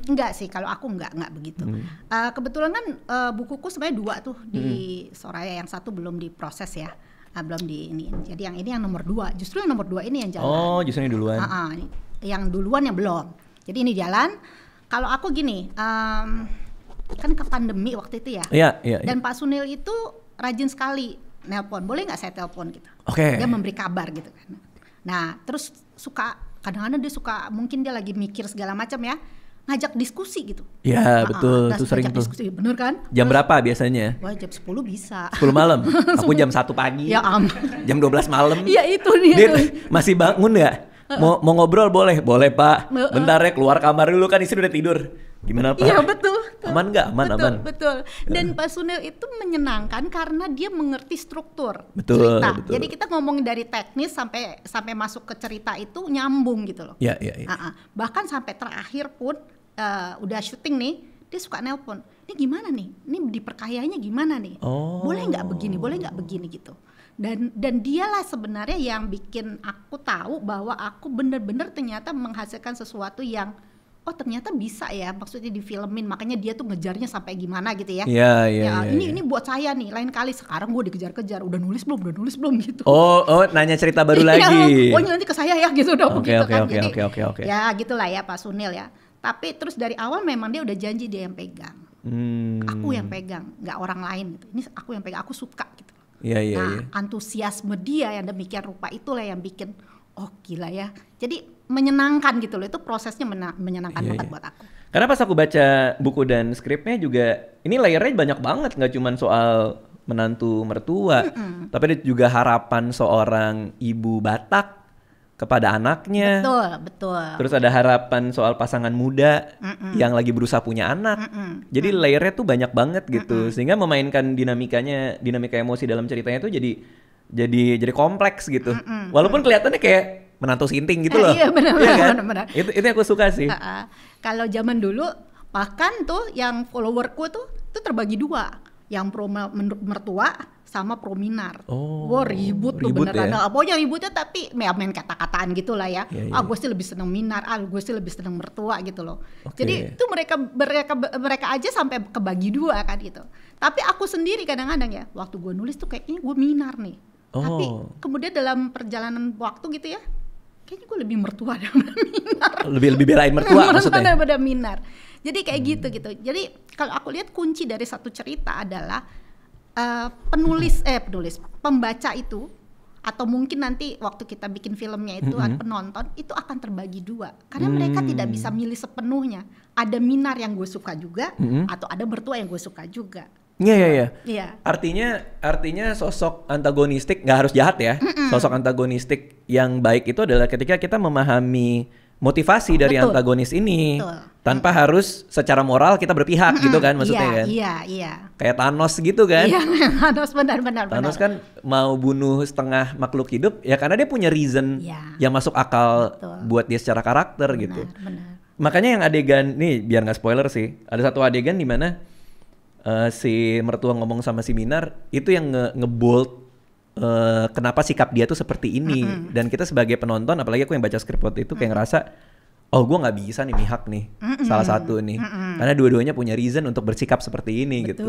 Enggak sih, kalau aku enggak begitu. Kebetulan kan bukuku sebenarnya 2 tuh di Soraya, yang 1 belum diproses ya. Belum di ini. Jadi yang ini yang nomor 2. Justru yang nomor 2 ini yang jalan. Oh, justru ini duluan. Yang duluan yang belum. Jadi ini jalan. Kalau aku gini, kan ke pandemi waktu itu ya. Iya. Dan Pak Sunil itu rajin sekali nelpon. Boleh nggak saya telepon gitu? Oke. Dia memberi kabar gitu kan. Nah, terus kadang-kadang dia suka, mungkin dia lagi mikir segala macam ya, ngajak diskusi gitu. Iya, betul. Itu sering tuh. Diskusi, bener kan? Jam berapa biasanya? Wah, jam 10 bisa. 10 malam. Aku jam 1 pagi. Ya Jam 12 malam. Iya, itu dia. Dia masih bangun nggak? Mau ngobrol boleh Pak. Bentar ya, keluar kamar dulu kan, istri udah tidur. Gimana Pak? Iya betul. Aman nggak? Aman. Betul. Dan Pak Sunil itu menyenangkan karena dia mengerti struktur cerita. Betul. Jadi kita ngomongin dari teknis sampai masuk ke cerita itu nyambung gitu loh. Iya. Bahkan sampai terakhir pun udah syuting nih, dia suka nelpon. Ini gimana nih? Ini diperkayanya gimana nih? Boleh nggak begini gitu. Dan dialah sebenarnya yang bikin aku tahu bahwa aku benar-benar ternyata menghasilkan sesuatu yang ternyata bisa ya, maksudnya difilmin, makanya dia tuh ngejarnya sampai gimana gitu ya. Iya. Ini buat saya nih, lain kali sekarang gue dikejar-kejar, udah nulis belum gitu. Nanya cerita baru lagi. Nanti ke saya ya gitu dong. Begitu kan. Oke. Ya gitulah ya Pak Sunil ya. Tapi terus dari awal memang dia udah janji dia yang pegang. Aku yang pegang, nggak orang lain gitu. Ini aku yang pegang, aku suka gitu. Iya. Antusiasme dia yang demikian rupa itulah yang bikin gila ya. Jadi menyenangkan gitu loh, itu prosesnya menyenangkan banget buat aku. Karena pas aku baca buku dan skripnya juga, ini layernya banyak banget, nggak cuma soal menantu mertua, tapi ada juga harapan seorang ibu Batak kepada anaknya. Betul. Terus ada harapan soal pasangan muda yang lagi berusaha punya anak. Jadi layernya tuh banyak banget gitu, sehingga memainkan dinamika emosi dalam ceritanya tuh jadi kompleks gitu. Walaupun kelihatannya kayak menantu sinting gitu loh. Iya benar. Itu yang aku suka sih. Kalau zaman dulu bahkan tuh yang followerku tuh terbagi 2, yang pro mertua sama pro minar. Ribut tuh beneran. Ya? Pokoknya ributnya tapi main kata-kataan gitulah ya. Iya. Gue sih lebih seneng minar, gue sih lebih seneng mertua gitu loh. Jadi itu mereka aja sampai kebagi 2 kan gitu. Tapi aku sendiri kadang-kadang ya, waktu gue nulis tuh kayaknya gue minar nih. Tapi kemudian dalam perjalanan waktu gitu ya, kayaknya gue lebih mertua daripada minar. Lebih belain mertua maksudnya? Daripada minar. Jadi kayak gitu. Jadi kalau aku lihat kunci dari satu cerita adalah pembaca itu, atau mungkin nanti waktu kita bikin filmnya itu penonton itu akan terbagi 2 karena mereka tidak bisa milih sepenuhnya. Ada minar yang gue suka juga, atau ada mertua yang gue suka juga. Iya. Artinya sosok antagonistik nggak harus jahat ya. Sosok antagonistik yang baik itu adalah ketika kita memahami motivasi dari antagonis ini. Tanpa harus secara moral kita berpihak gitu kan maksudnya kan. Iya. Kayak Thanos gitu kan. Iya, Thanos benar. Thanos kan mau bunuh setengah makhluk hidup ya karena dia punya reason yang masuk akal buat dia secara karakter gitu. Benar. Makanya yang adegan nih biar nggak spoiler sih. Ada satu adegan di mana si mertua ngomong sama si minar itu yang nge-bold kenapa sikap dia tuh seperti ini. Dan kita sebagai penonton, apalagi aku yang baca skrip waktu itu kayak ngerasa gue nggak bisa nih mihak nih salah satu nih karena dua-duanya punya reason untuk bersikap seperti ini. Gitu.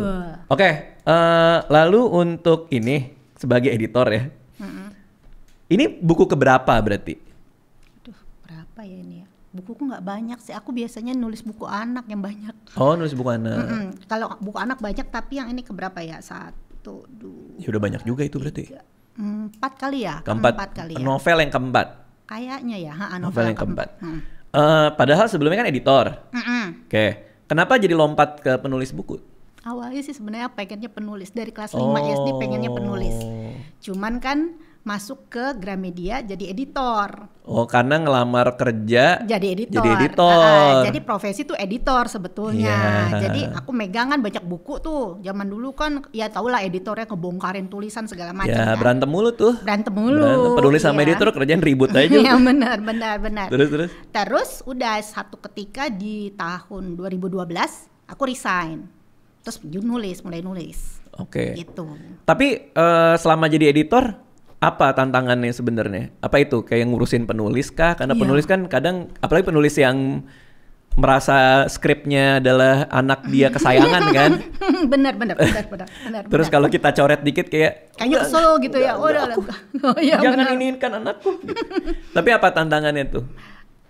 Oke, lalu untuk ini sebagai editor ya, ini buku keberapa berarti? Berapa ya ini ya? Bukuku nggak banyak sih, aku biasanya nulis buku anak yang banyak. Nulis buku anak. Kalau buku anak banyak, tapi yang ini keberapa ya? Ya udah banyak juga itu berarti. 4 kali ya. Keempat kali ya. Novel yang keempat. Kayaknya ya. Novel yang keempat. Padahal sebelumnya kan editor. Oke. Kenapa jadi lompat ke penulis buku? Awalnya sih sebenarnya pengennya penulis. Dari kelas 5 SD pengennya penulis. Cuman kan masuk ke Gramedia jadi editor. Oh, karena ngelamar kerja jadi editor. Jadi profesi tuh editor sebetulnya. Jadi aku megangan banyak buku tuh. Zaman dulu kan ya tau lah editornya ngebongkarin tulisan segala macam. Ya, kan? Berantem mulu tuh. Penulis sama editor kerjaan ribut aja. Iya benar. Terus udah satu ketika di tahun 2012 aku resign. Terus mulai nulis. Oke. Gitu. Tapi selama jadi editor apa tantangannya sebenarnya? Apa itu kayak ngurusin penulis kah? Karena penulis kan kadang, apalagi penulis yang merasa skripnya adalah anak dia kesayangan kan? Benar. Terus kalau kita coret dikit kayak nyesel gitu ya. Jangan inikan anakku. Gitu. Tapi apa tantangannya tuh?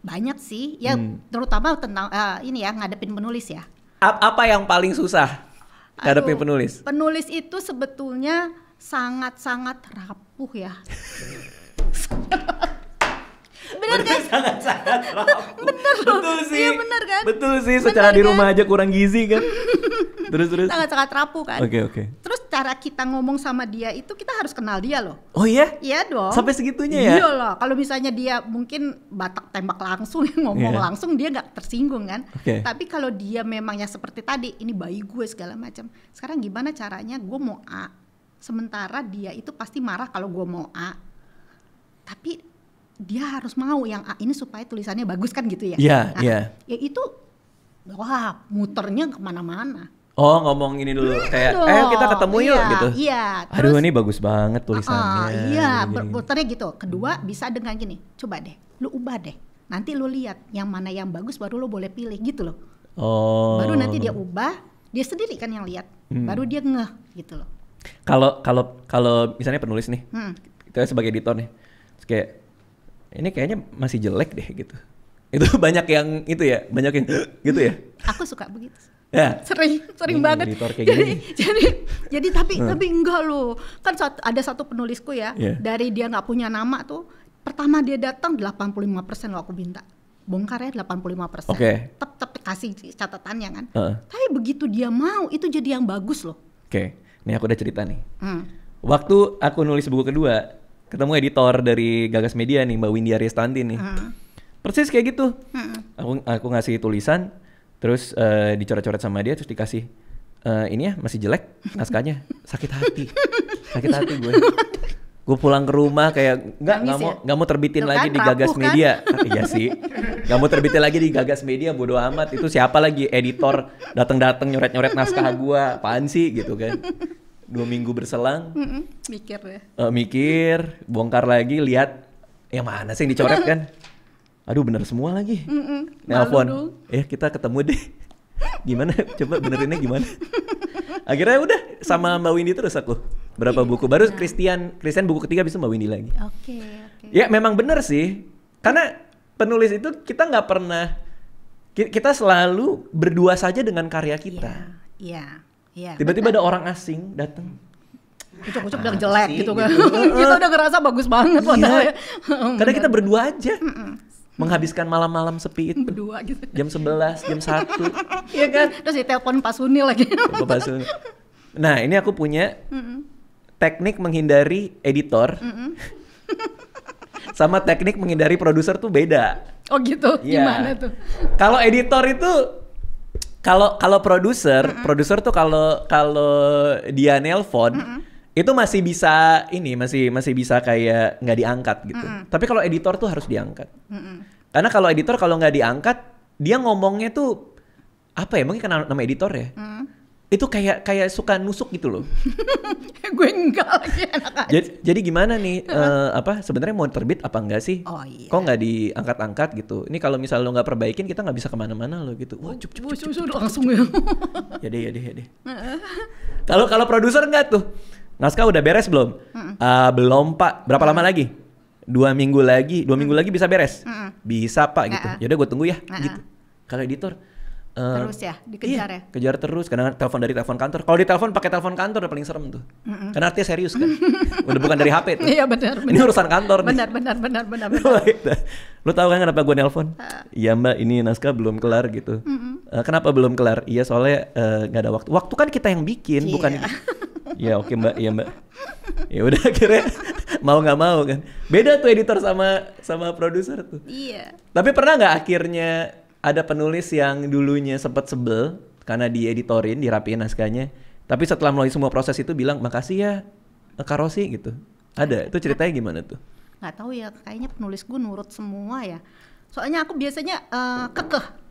Banyak sih, ya terutama tentang ini ya ngadepin penulis ya. Apa yang paling susah ngadepin penulis? Penulis itu sebetulnya sangat-sangat rapuh ya. Bener kan? Sangat-sangat rapuh. Betul sih. Iya bener kan? Betul sih, secara di rumah aja kurang gizi kan. Terus. Sangat-sangat rapuh kan. Oke. Terus cara kita ngomong sama dia itu kita harus kenal dia loh. Oh iya? Iya dong. Sampai segitunya ya? Iya loh. Kalau misalnya dia mungkin batak tembak langsung ngomong langsung dia nggak tersinggung kan. Tapi kalau dia memang yang seperti tadi, ini bayi gue segala macam. Sekarang gimana caranya gue mau A, sementara dia itu pasti marah kalau gue mau A. Tapi dia harus mau yang A ini supaya tulisannya bagus kan gitu ya. Iya. Ya itu muternya kemana-mana. Oh, ngomong ini dulu kayak ayo kita ketemu yuk gitu. Iya. Aduh ini bagus banget tulisannya. Iya, puternya gitu. Kedua bisa dengan gini, coba deh, lu ubah deh. Nanti lu lihat yang mana yang bagus baru lu boleh pilih gitu loh. Oh. Baru nanti dia ubah, dia sendiri kan yang lihat. Baru dia ngeh gitu loh. Kalau misalnya penulis nih, kita sebagai editor nih, terus kayak ini kayaknya masih jelek deh gitu. Itu banyak yang itu ya, banyak yang gitu ya. Aku suka begitu. Ya. Sering banget. Jadi tapi enggak loh. Kan ada satu penulisku ya, dari dia nggak punya nama tuh, pertama dia datang 85% loh aku minta. Bongkar ya 85%. Tetap kasih catatannya kan. Tapi begitu dia mau, itu jadi yang bagus loh. Nih aku udah cerita nih. Waktu aku nulis buku kedua, ketemu editor dari Gagas Media nih, Mbak Windy Aryastanti nih. Persis kayak gitu. Aku ngasih tulisan, terus dicoret-coret sama dia, terus dikasih ini ya masih jelek naskahnya. Sakit hati gue. Gue pulang ke rumah kayak nggak mau terbitin lagi di Gagas Media. Iya sih, nggak mau terbitin lagi di Gagas Media, bodo amat. Itu siapa lagi editor datang nyoret naskah gue, apaan sih gitu kan. 2 minggu berselang, mikir, bongkar lagi, lihat yang mana sih yang dicoret kan. Aduh bener semua lagi. Nelpon, kita ketemu deh. Gimana? Coba benerinnya gimana? Akhirnya udah sama Mbak Windy terus aku. Berapa buku baru Christian buku ketiga bisa Mbak Windy lagi. Oke. Ya memang bener sih. Karena penulis itu kita nggak pernah, kita selalu berdua saja dengan karya kita. Iya. Tiba-tiba ada orang asing datang. Ucap-ucap bilang jelek gitu kan. Kita udah ngerasa bagus banget padahal. Karena kita berdua aja. Menghabiskan malam-malam sepi itu berdua gitu. Jam 11, jam 1. Iya kan? Terus ditelepon Pak Sunil lagi. Nah, ini aku punya teknik menghindari editor. Sama teknik menghindari produser tuh beda. Oh gitu. Gimana tuh? Kalau editor itu kalau produser tuh kalau dia nelpon itu masih bisa masih bisa kayak nggak diangkat gitu. Tapi kalau editor tuh harus diangkat. Karena kalau editor kalau nggak diangkat, dia ngomongnya tuh apa ya? Mungkin karena nama editor ya. Itu kayak suka nusuk gitu loh. Gue enggak lagi enak aja. Jadi gimana nih? Sebenarnya mau terbit apa enggak sih? Oh, iya. Kok nggak diangkat-angkat gitu? Ini kalau misalnya lo nggak perbaikin, kita nggak bisa kemana-mana loh gitu. Wah, cup langsung ya. Ya deh. Kalau produser enggak tuh? Naskah udah beres belum? Belum Pak. Berapa lama lagi? 2 minggu lagi. 2 minggu lagi bisa beres? Bisa Pak gitu. Yaudah gue tunggu ya gitu. Kalau editor, terus ya dikejar ya. Kejar terus, kadang telepon dari telepon kantor. Kalau ditelepon pakai telepon kantor udah paling serem tuh. Karena artinya serius kan. Udah bukan dari HP tuh. Iya benar. Ini urusan kantor nih. Benar. Lu tahu kan kenapa gue nelpon? Iya mbak, ini naskah belum kelar gitu. Kenapa belum kelar? Iya soalnya nggak ada waktu. Waktu kan kita yang bikin, bukan. Ya oke mbak, iya mbak. Ya udah akhirnya mau nggak mau kan. Beda tuh editor sama produser tuh. Iya. Tapi pernah nggak akhirnya ada penulis yang dulunya sempat sebel karena dieditorin, dirapiin naskahnya, tapi setelah melalui semua proses itu bilang makasih ya Kak Rosi gitu. Ada, itu ceritanya gimana tuh? Nggak tahu ya, kayaknya penulis gue nurut semua ya. Soalnya aku biasanya kekeh.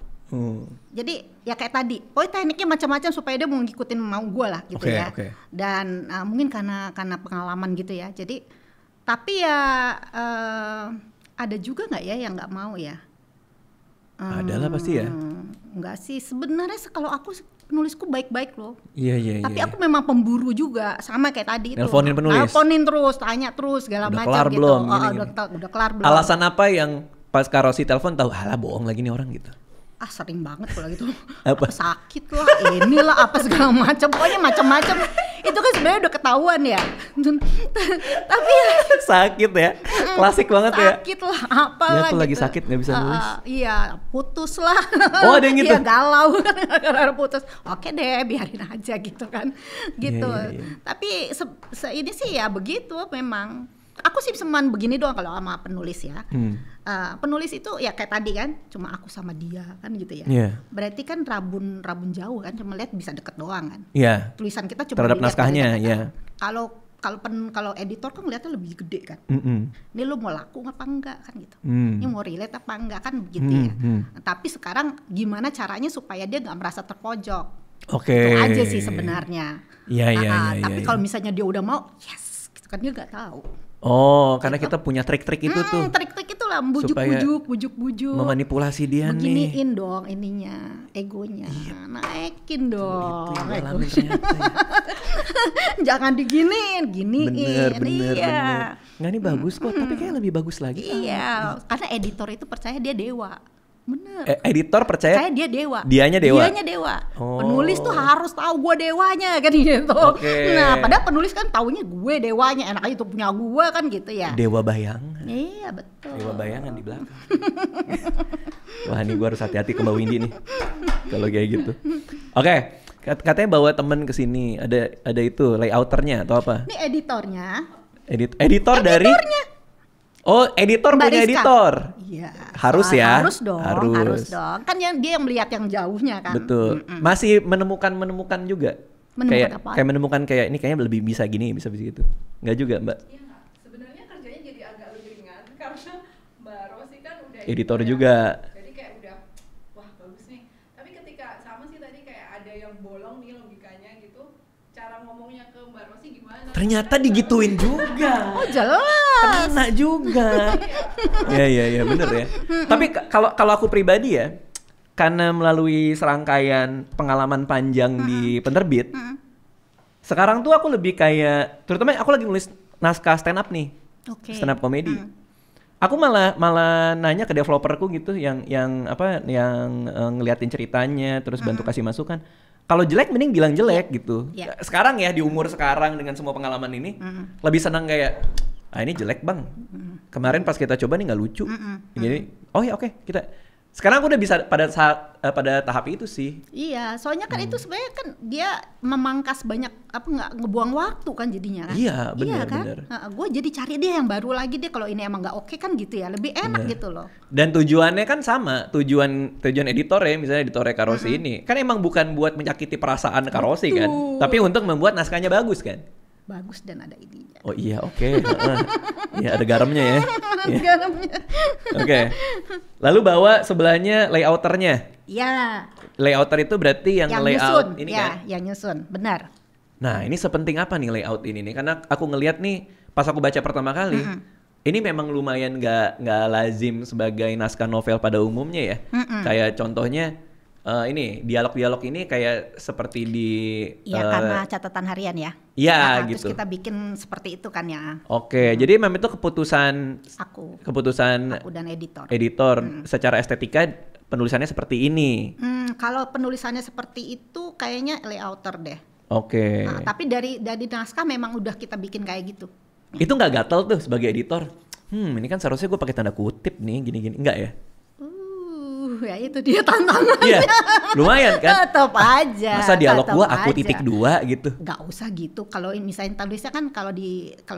Jadi ya kayak tadi, pokoknya tekniknya macam-macam supaya dia mau ngikutin mau gue lah gitu ya. Dan mungkin karena pengalaman gitu ya. Jadi tapi ya ada juga nggak ya yang nggak mau ya? Adalah pasti ya. Enggak sih, sebenarnya kalau aku penulisku baik-baik loh. Iya. Tapi aku memang pemburu juga, sama kayak tadi itu. Nelfonin penulis. Nelfonin terus, tanya terus segala udah macam kelar gitu. Belum, Udah kelar belum. Alasan apa yang pas Kak Rosi telepon tahu, alah bohong lagi nih orang gitu? Sering banget kalau gitu. Apa? Sakit lah, inilah apa segala macam. Pokoknya macam-macam. Itu kan sebenarnya udah ketahuan ya. Tapi sakit ya. Klasik banget ya. Sakit lah, apalah ya, aku gitu. lagi sakit nggak bisa nulis. Iya, putus lah. Oh, ada yang gitu. Iya, galau karena putus. Oke deh, biarin aja gitu kan. Gitu. Iya. Tapi ini sih ya begitu memang. Aku sih cuman begini doang kalau sama penulis ya. Penulis itu ya kayak tadi kan, cuma aku sama dia kan gitu ya. Berarti kan rabun rabun jauh kan, cuma lihat bisa deket doang kan. Tulisan kita cuma terhadap naskahnya ya. Kalau editor kan ngeliatnya lebih gede kan. Ini lu mau laku apa enggak kan gitu. Ini mau relate apa enggak kan begitu ya. Tapi sekarang gimana caranya supaya dia nggak merasa terpojok. Itu aja sih sebenarnya. Tapi kalau misalnya dia udah mau, yes, gitu kan dia nggak tahu. Oh, karena kita punya trik-trik itu tuh. Trik-trik itulah, bujuk-bujuk. Memanipulasi dia nih. Beginiin dong ininya, egonya. Naikin dong. Itu yang ternyata ya. Jangan diginiin, giniin. Bener. Nggak, ini bagus kok, tapi kayak lebih bagus lagi. Iya, karena editor itu percaya dia dewa. Bener. Editor percaya dia dewa. Dianya dewa. Penulis tuh harus tahu gue dewanya kan gitu. Nah, padahal penulis kan taunya gue dewanya, enak aja tuh punya gue kan gitu ya. Dewa bayangan. Iya betul. Dewa bayangan di belakang. Wah, ini gue harus hati-hati ke Mbak Windy nih. Kalau kayak gitu. Oke. Katanya bawa temen ke sini. Ada itu layouternya atau apa? Ini editornya. Editor dari. Oh, editor Mbak punya Rizka. Editor. Iya. Harus ya. Harus dong. Kan dia yang melihat yang jauhnya kan. Betul. Masih menemukan juga. Kayak menemukan kayak ini kayaknya lebih bisa gini, bisa gitu. Enggak juga, Mbak. Iya, sebenarnya kerjanya jadi agak lebih ringan karena Mbak Rosi kan udah editor juga. Jadi kayak udah wah bagus nih. Tapi ketika sama sih tadi kayak ada yang bolong nih logikanya gitu. Cara ngomongnya ke Mbak Rosi gimana? Ternyata digituin juga. Oh, jelas. Kena juga. Iya bener ya. Tapi kalau aku pribadi ya, karena melalui serangkaian pengalaman panjang di penerbit, sekarang tuh aku lebih kayak, terutama aku lagi nulis naskah stand up nih, stand up komedi. Aku malah nanya ke developerku gitu, yang ngeliatin ceritanya, terus bantu kasih masukan. Kalau jelek mending bilang jelek gitu. Sekarang ya di umur sekarang dengan semua pengalaman ini, lebih senang kayak ini jelek bang. Kemarin pas kita coba nih nggak lucu. Jadi oh ya oke, kita sekarang aku udah bisa pada tahap itu sih. Iya, soalnya kan itu sebenarnya kan dia memangkas banyak nggak ngebuang waktu kan jadinya kan. Iya benar. Kan? Gue jadi cari dia yang baru lagi deh kalau ini emang nggak oke kan gitu ya, lebih enak gitu loh. Dan tujuannya kan sama, tujuan editor ya, misalnya editornya Kak Rosi ini kan emang bukan buat menyakiti perasaan Kak Rosi kan, tapi untuk membuat naskahnya bagus kan. Bagus dan ada ininya. Oh iya oke. Ya ada garamnya ya. Garamnya. Oke. Lalu bawa sebelahnya layouternya. Iya. Layouter itu berarti yang layout nyusun. ini ya, kan? Yang nyusun, benar. Nah ini sepenting apa nih layout ini nih? Karena aku ngelihat nih pas aku baca pertama kali, ini memang lumayan nggak lazim sebagai naskah novel pada umumnya ya. Kayak contohnya ini dialog-dialog ini kayak seperti di karena catatan harian ya. Iya gitu. Terus kita bikin seperti itu kan ya. Oke, jadi memang itu keputusan aku dan editor. editor. Secara estetika penulisannya seperti ini. Kalau penulisannya seperti itu kayaknya layouter deh. Oke. Nah, tapi dari naskah memang udah kita bikin kayak gitu. Itu nggak gatel tuh sebagai editor? Ini kan seharusnya gue pakai tanda kutip nih, gini-gini. Enggak ya? Ya itu dia tantangannya. Iya, lumayan kan? Tetap aja. Masa dialog tetep gua aku aja. titik 2 gitu? Nggak usah gitu. Kalau misalnya tulisnya kan kalau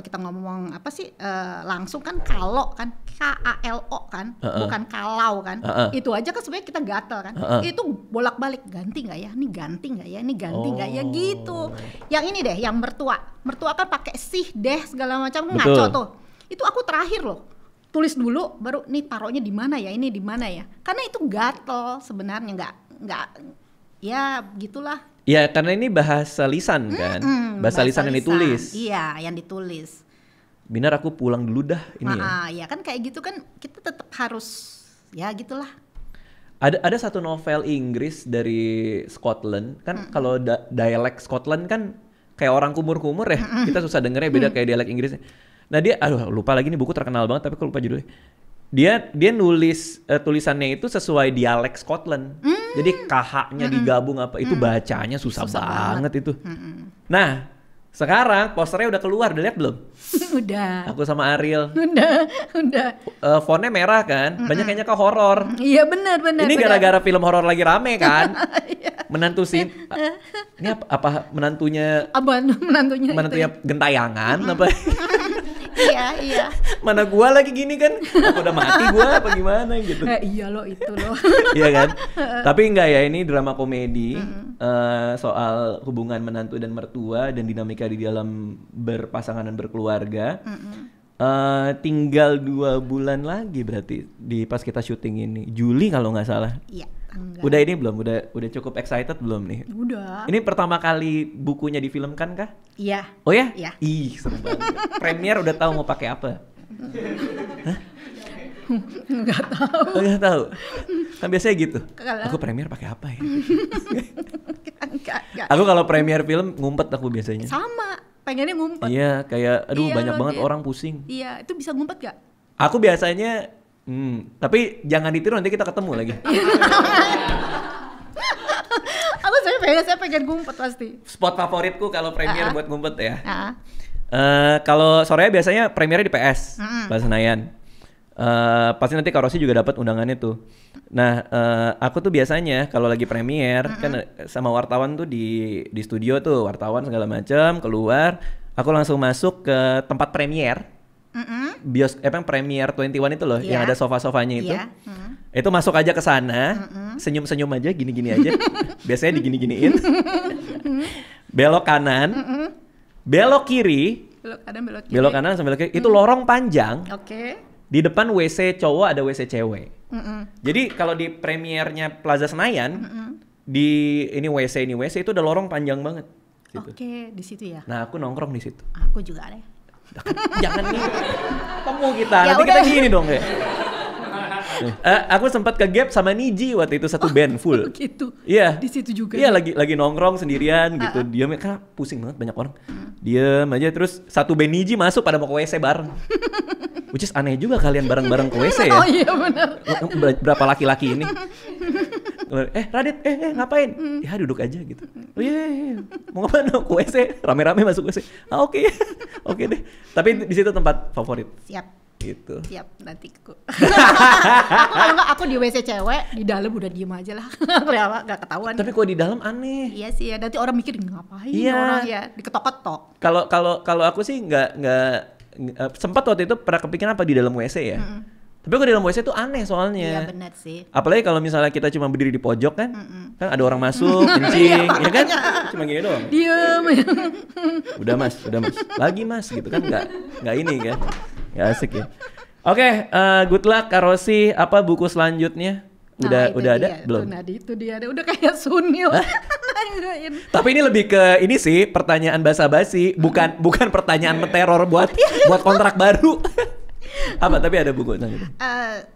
kita ngomong apa sih langsung kan kalau kan KALO kan, bukan kalau kan. Itu aja kan sebenarnya kita gatel kan. Itu bolak-balik ganti nggak ya? Ini ganti nggak ya? Ini ganti nggak ya? Gitu. Yang ini deh, yang mertua kan pakai sih deh segala macam ngaco tuh. Itu aku terakhir loh. Tulis dulu baru nih taruhnya di mana ya, ini di mana ya, karena itu gatel sebenarnya, nggak ya gitulah ya, karena ini bahasa lisan kan, bahasa lisan yang ditulis. Iya, yang ditulis. Binar, aku pulang dulu dah ini ya kan kayak gitu kan kita tetap harus ya gitulah. Ada satu novel Inggris dari Scotland kan, kalau dialek Scotland kan kayak orang kumur-kumur ya, kita susah dengernya, beda kayak dialek Inggrisnya. Nah dia, lupa lagi nih, buku terkenal banget tapi aku lupa judulnya. Dia nulis tulisannya itu sesuai dialek Scotland. Jadi KH-nya digabung apa, itu bacanya susah banget itu. Nah sekarang posternya udah keluar, udah lihat belum? Udah. Aku sama Ariel. Udah. Fontnya merah kan, banyak kayaknya ke horor. Iya benar. Ini gara-gara film horor lagi rame kan. Menantu sih. Ini apa menantunya? Menantunya gentayangan apa? Iya. Mana gua lagi gini kan? Aku udah mati gua apa gimana gitu. Iya loh itu loh. Iya kan? Tapi enggak ya, ini drama komedi soal hubungan menantu dan mertua dan dinamika di dalam berpasangan dan berkeluarga. Tinggal 2 bulan lagi berarti di pas kita syuting ini, Juli kalau nggak salah. Iya. Udah ini belum? Udah cukup excited belum nih? Udah. Ini pertama kali bukunya difilmkan kah? Iya. Oh ya? Iya. Ih, seru banget. Premier udah tahu mau pakai apa? Hah? Nggak tahu. Kan biasanya gitu. Aku premier pakai apa ya? Enggak. Aku kalau premier film ngumpet aku biasanya. Sama, pengennya ngumpet. Iya, kayak banyak banget orang pusing. Iya, itu bisa ngumpet gak? Aku biasanya tapi jangan ditiru, nanti kita ketemu lagi. Aku saya pengen ngumpet pasti. Spot favoritku kalau premier buat ngumpet ya. Kalau sore biasanya premiernya di PS, Plaza Senayan. Pasti nanti Kak Rossi juga dapat undangannya tuh. Nah, aku tuh biasanya kalau lagi premier kan sama wartawan tuh di studio tuh, wartawan segala macam keluar, aku langsung masuk ke tempat premier. Premier 21 itu loh, yang ada sofa-sofanya itu. Itu masuk aja ke sana, senyum-senyum aja, gini-gini aja. Biasanya digini-giniin. Belok kanan, belok kiri. Belok kanan sambil kiri. Itu lorong panjang. Oke. Di depan WC cowok ada WC cewek. Jadi kalau di premiernya Plaza Senayan, di ini WC itu ada lorong panjang banget. Gitu. Oke, di situ ya. Nah, aku nongkrong di situ. Aku juga deh. Jangan nih, temu kita. Nanti kita gini dong ya. Aku sempat ke Gap sama Niji waktu itu, satu band full. Gitu. Iya. Di situ juga. Iya, lagi nongkrong sendirian gitu. Diam, karena pusing banget banyak orang. Diam aja, terus satu band Niji masuk pada mau ke WC bareng. Which is aneh juga kalian bareng-bareng ke WC ya. Oh iya benar. Berapa laki-laki ini? Radit, ngapain? Ya duduk aja gitu. Oh iya. Mau kemana? Ke WC, rame-rame masuk WC. Oke. Oke deh. Tapi di situ tempat favorit. Siap. Gitu. Siap, nanti aku kalau nggak aku di WC cewek, di dalam udah diem aja lah. Nggak ketahuan. Tapi kok di dalam aneh. Iya sih ya, nanti orang mikir ngapain orang ya, diketok-ketok. Kalau aku sih nggak sempat waktu itu pernah kepikiran apa di dalam WC ya. Tapi kalau di dalam WC itu aneh soalnya. Iya benar sih. Apalagi kalau misalnya kita cuma berdiri di pojok kan, kan ada orang masuk, kencing, ya kan? Cuma gini doang. Diem. Udah mas, lagi mas, gitu kan? Nggak ini kan? Nggak asik ya. Oke, good luck Kak Rossi. Apa buku selanjutnya? Udah ada belum? Itu dia, udah kayak Sunil. Tapi ini lebih ke ini sih, pertanyaan basa-basi, bukan pertanyaan menteror buat kontrak baru. Apa? Tapi ada buku selanjutnya?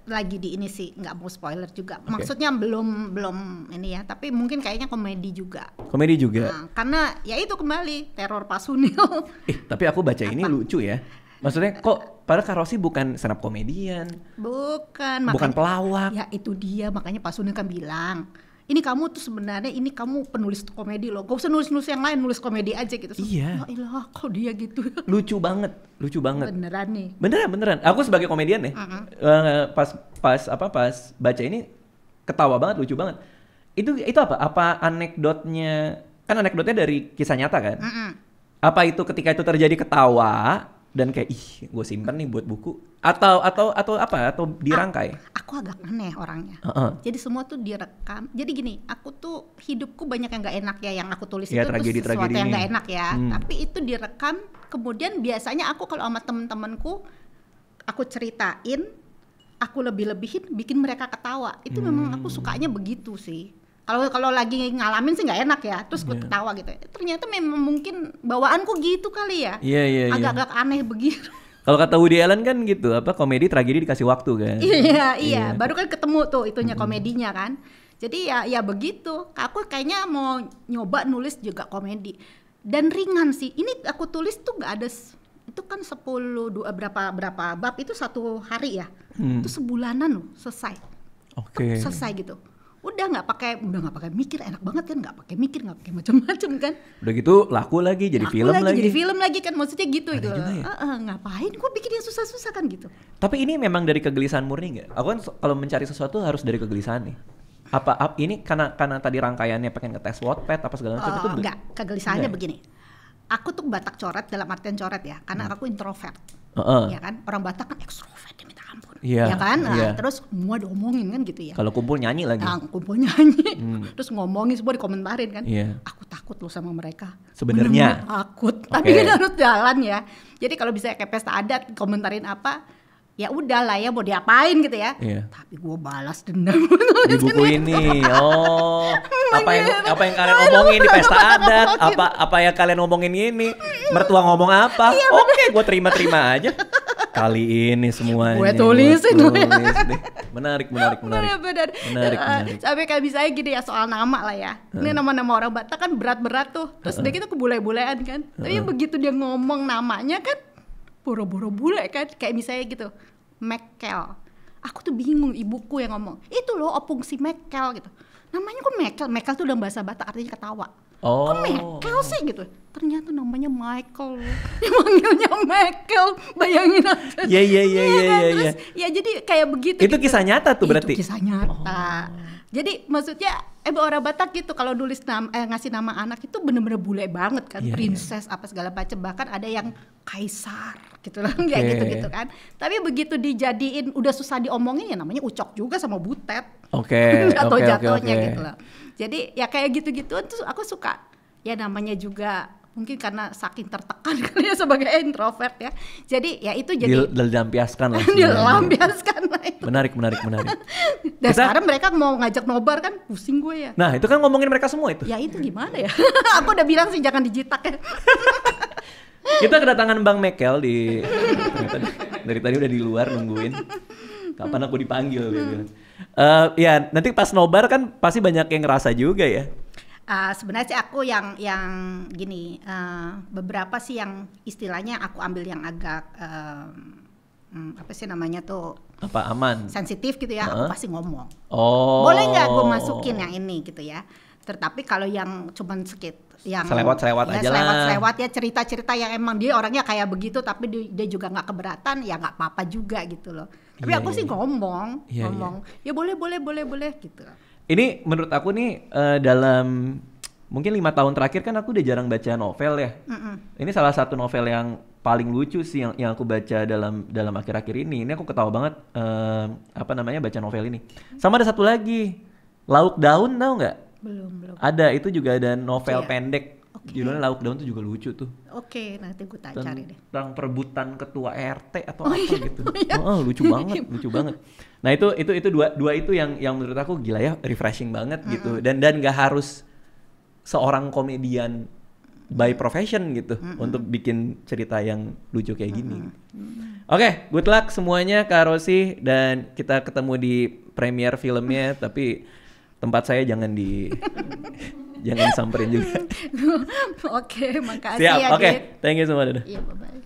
Lagi di ini sih, nggak mau spoiler juga. Maksudnya belum ini ya, tapi mungkin kayaknya komedi juga. Komedi juga. Karena ya itu kembali teror Pak Sunil. Tapi aku baca ini lucu ya. Maksudnya kok padahal Kak Rosi bukan stand up komedian. Bukan pelawak. Ya itu dia, makanya Pak Suni kan bilang, ini kamu tuh sebenarnya ini kamu penulis komedi loh. Gak usah nulis yang lain, nulis komedi aja gitu. Iya. Ya ilah, kok dia gitu. Lucu banget. Beneran nih. Beneran. Aku sebagai komedian ya, pas baca ini ketawa banget, lucu banget. Itu apa? Apa anekdotnya? Kan anekdotnya dari kisah nyata kan? Apa itu ketika itu terjadi ketawa dan kayak ih gue simpen nih buat buku atau apa atau dirangkai? Aku agak aneh orangnya. Jadi semua tuh direkam. Jadi gini, aku tuh hidupku banyak yang nggak enak ya, yang aku tulis itu tuh sesuatu yang nggak enak ya. Tapi itu direkam. Kemudian biasanya aku kalau sama temen-temenku aku ceritain, aku lebih-lebihin bikin mereka ketawa. Itu memang aku sukanya begitu sih. Kalau lagi ngalamin sih nggak enak ya, terus gue ketawa gitu. Ternyata memang mungkin bawaanku gitu kali ya. Iya. Agak-agak aneh begitu. Kalau kata Woody Allen kan gitu, apa komedi tragedi dikasih waktu kan. Iya. Baru kan ketemu tuh itunya komedinya kan. Jadi ya begitu. Aku kayaknya mau nyoba nulis juga komedi. Dan ringan sih. Ini aku tulis tuh nggak ada, itu kan 10 berapa bab itu 1 hari ya. Itu sebulanan loh selesai. Oke. Selesai gitu. Udah nggak pakai mikir, enak banget kan, nggak pakai mikir, nggak pakai macam-macam kan. Udah gitu laku lagi jadi film lagi kan, maksudnya gitu. Itu ya? ngapain gue bikin yang susah-susah kan gitu. Tapi ini memang dari kegelisahan murni nggak? Aku kan kalau mencari sesuatu harus dari kegelisahan nih. Apa ini karena tadi rangkaiannya pengen ngetes Wattpad apa segala macam itu? Enggak, kegelisahannya begini. Aku tuh Batak coret, dalam artian coret ya, karena aku introvert. Ya kan, orang Batak kan ekstrovert ya minta ampun. Ya kan, terus semua diomongin kan gitu ya. Kalau kumpul nyanyi lagi. Kumpul nyanyi, terus ngomongin semua dikomentarin kan. Aku takut loh sama mereka. Sebenarnya takut, tapi kan harus jalan ya. Jadi kalau bisa kayak pesta adat komentarin apa, ya udah lah ya mau diapain gitu ya. Tapi gue balas dendam di buku ini. Apa yang kalian omongin di pesta adat? Apa yang kalian omongin ini? Mertua ngomong apa? Oke, gue terima aja. Kali ini semuanya gue tulisin deh. Menarik. Benar. Sampai kayak misalnya gini ya, soal nama lah ya. Ini nama-nama orang Batak kan berat-berat tuh. Terus dia kita kebule-bulean kan. Tapi begitu dia ngomong namanya kan boro-boro bule kan. Kayak misalnya gitu, Mekel. Aku tuh bingung, ibuku yang ngomong, itu loh opung si Mekel gitu. Namanya kok Mekel? Mekel tuh dalam bahasa Batak artinya ketawa. Kok Mekel sih gitu? Ternyata namanya Michael. Dipanggilnya Mekel. Bayangin aja. Iya. Ya jadi kayak begitu. Itu kisah nyata tuh berarti? Itu kisah nyata. Jadi maksudnya orang Batak gitu kalau nulis ngasih nama anak itu bener-bener bule banget kan. Princess apa segala macam. Bahkan ada yang kaisar gitu lah. Kayak gitu kan. Tapi begitu dijadiin udah susah diomongin ya namanya Ucok juga sama Butet. Jatuh-jatuhnya gitu loh. Jadi ya kayak gitu-gituan tuh aku suka. Ya namanya juga mungkin karena saking tertekan kali ya sebagai introvert ya. Jadi ya itu jadi dilampiaskan lah. Dilampiaskan lah itu. Menarik. Dan sekarang mereka mau ngajak nobar kan pusing gue ya. Nah itu kan ngomongin mereka semua itu. Ya itu gimana ya. Aku udah bilang sih jangan dijitak ya. Kita kedatangan Bang Mekel dari tadi udah di luar nungguin. Kapan aku dipanggil gitu. Ya nanti pas nobar kan pasti banyak yang ngerasa juga ya. Sebenarnya sih aku yang gini, beberapa sih yang istilahnya aku ambil yang agak apa sih namanya tuh, apa aman sensitif gitu ya. Aku pasti ngomong. Boleh nggak gue masukin yang ini gitu ya. Tetapi kalau yang cuman yang selewat aja lah. Selewat ya, cerita-cerita yang emang dia orangnya kayak begitu tapi dia juga nggak keberatan, ya nggak apa-apa juga gitu loh. Tapi aku sih ngomong. Ya boleh gitu. Ini menurut aku nih dalam mungkin 5 tahun terakhir kan aku udah jarang baca novel ya. Ini salah satu novel yang paling lucu sih yang aku baca dalam akhir-akhir ini. Ini aku ketawa banget baca novel ini. Sama ada satu lagi, Lauk Daun, tahu nggak? Belum. Ada, itu juga ada novel pendek. Judulnya Lauk Daun tuh juga lucu tuh. Nanti gue cari deh. Tentang perebutan ketua RT atau gitu. Lucu banget. Nah itu dua itu yang menurut aku gila ya, refreshing banget gitu. Dan nggak harus seorang komedian by profession gitu untuk bikin cerita yang lucu kayak gini. Oke, good luck semuanya Kak Rosi, dan kita ketemu di premiere filmnya. Tapi tempat saya jangan disamperin juga. Oke, makasih siap. ya. Oke, thank you semua. Iya, bye-bye.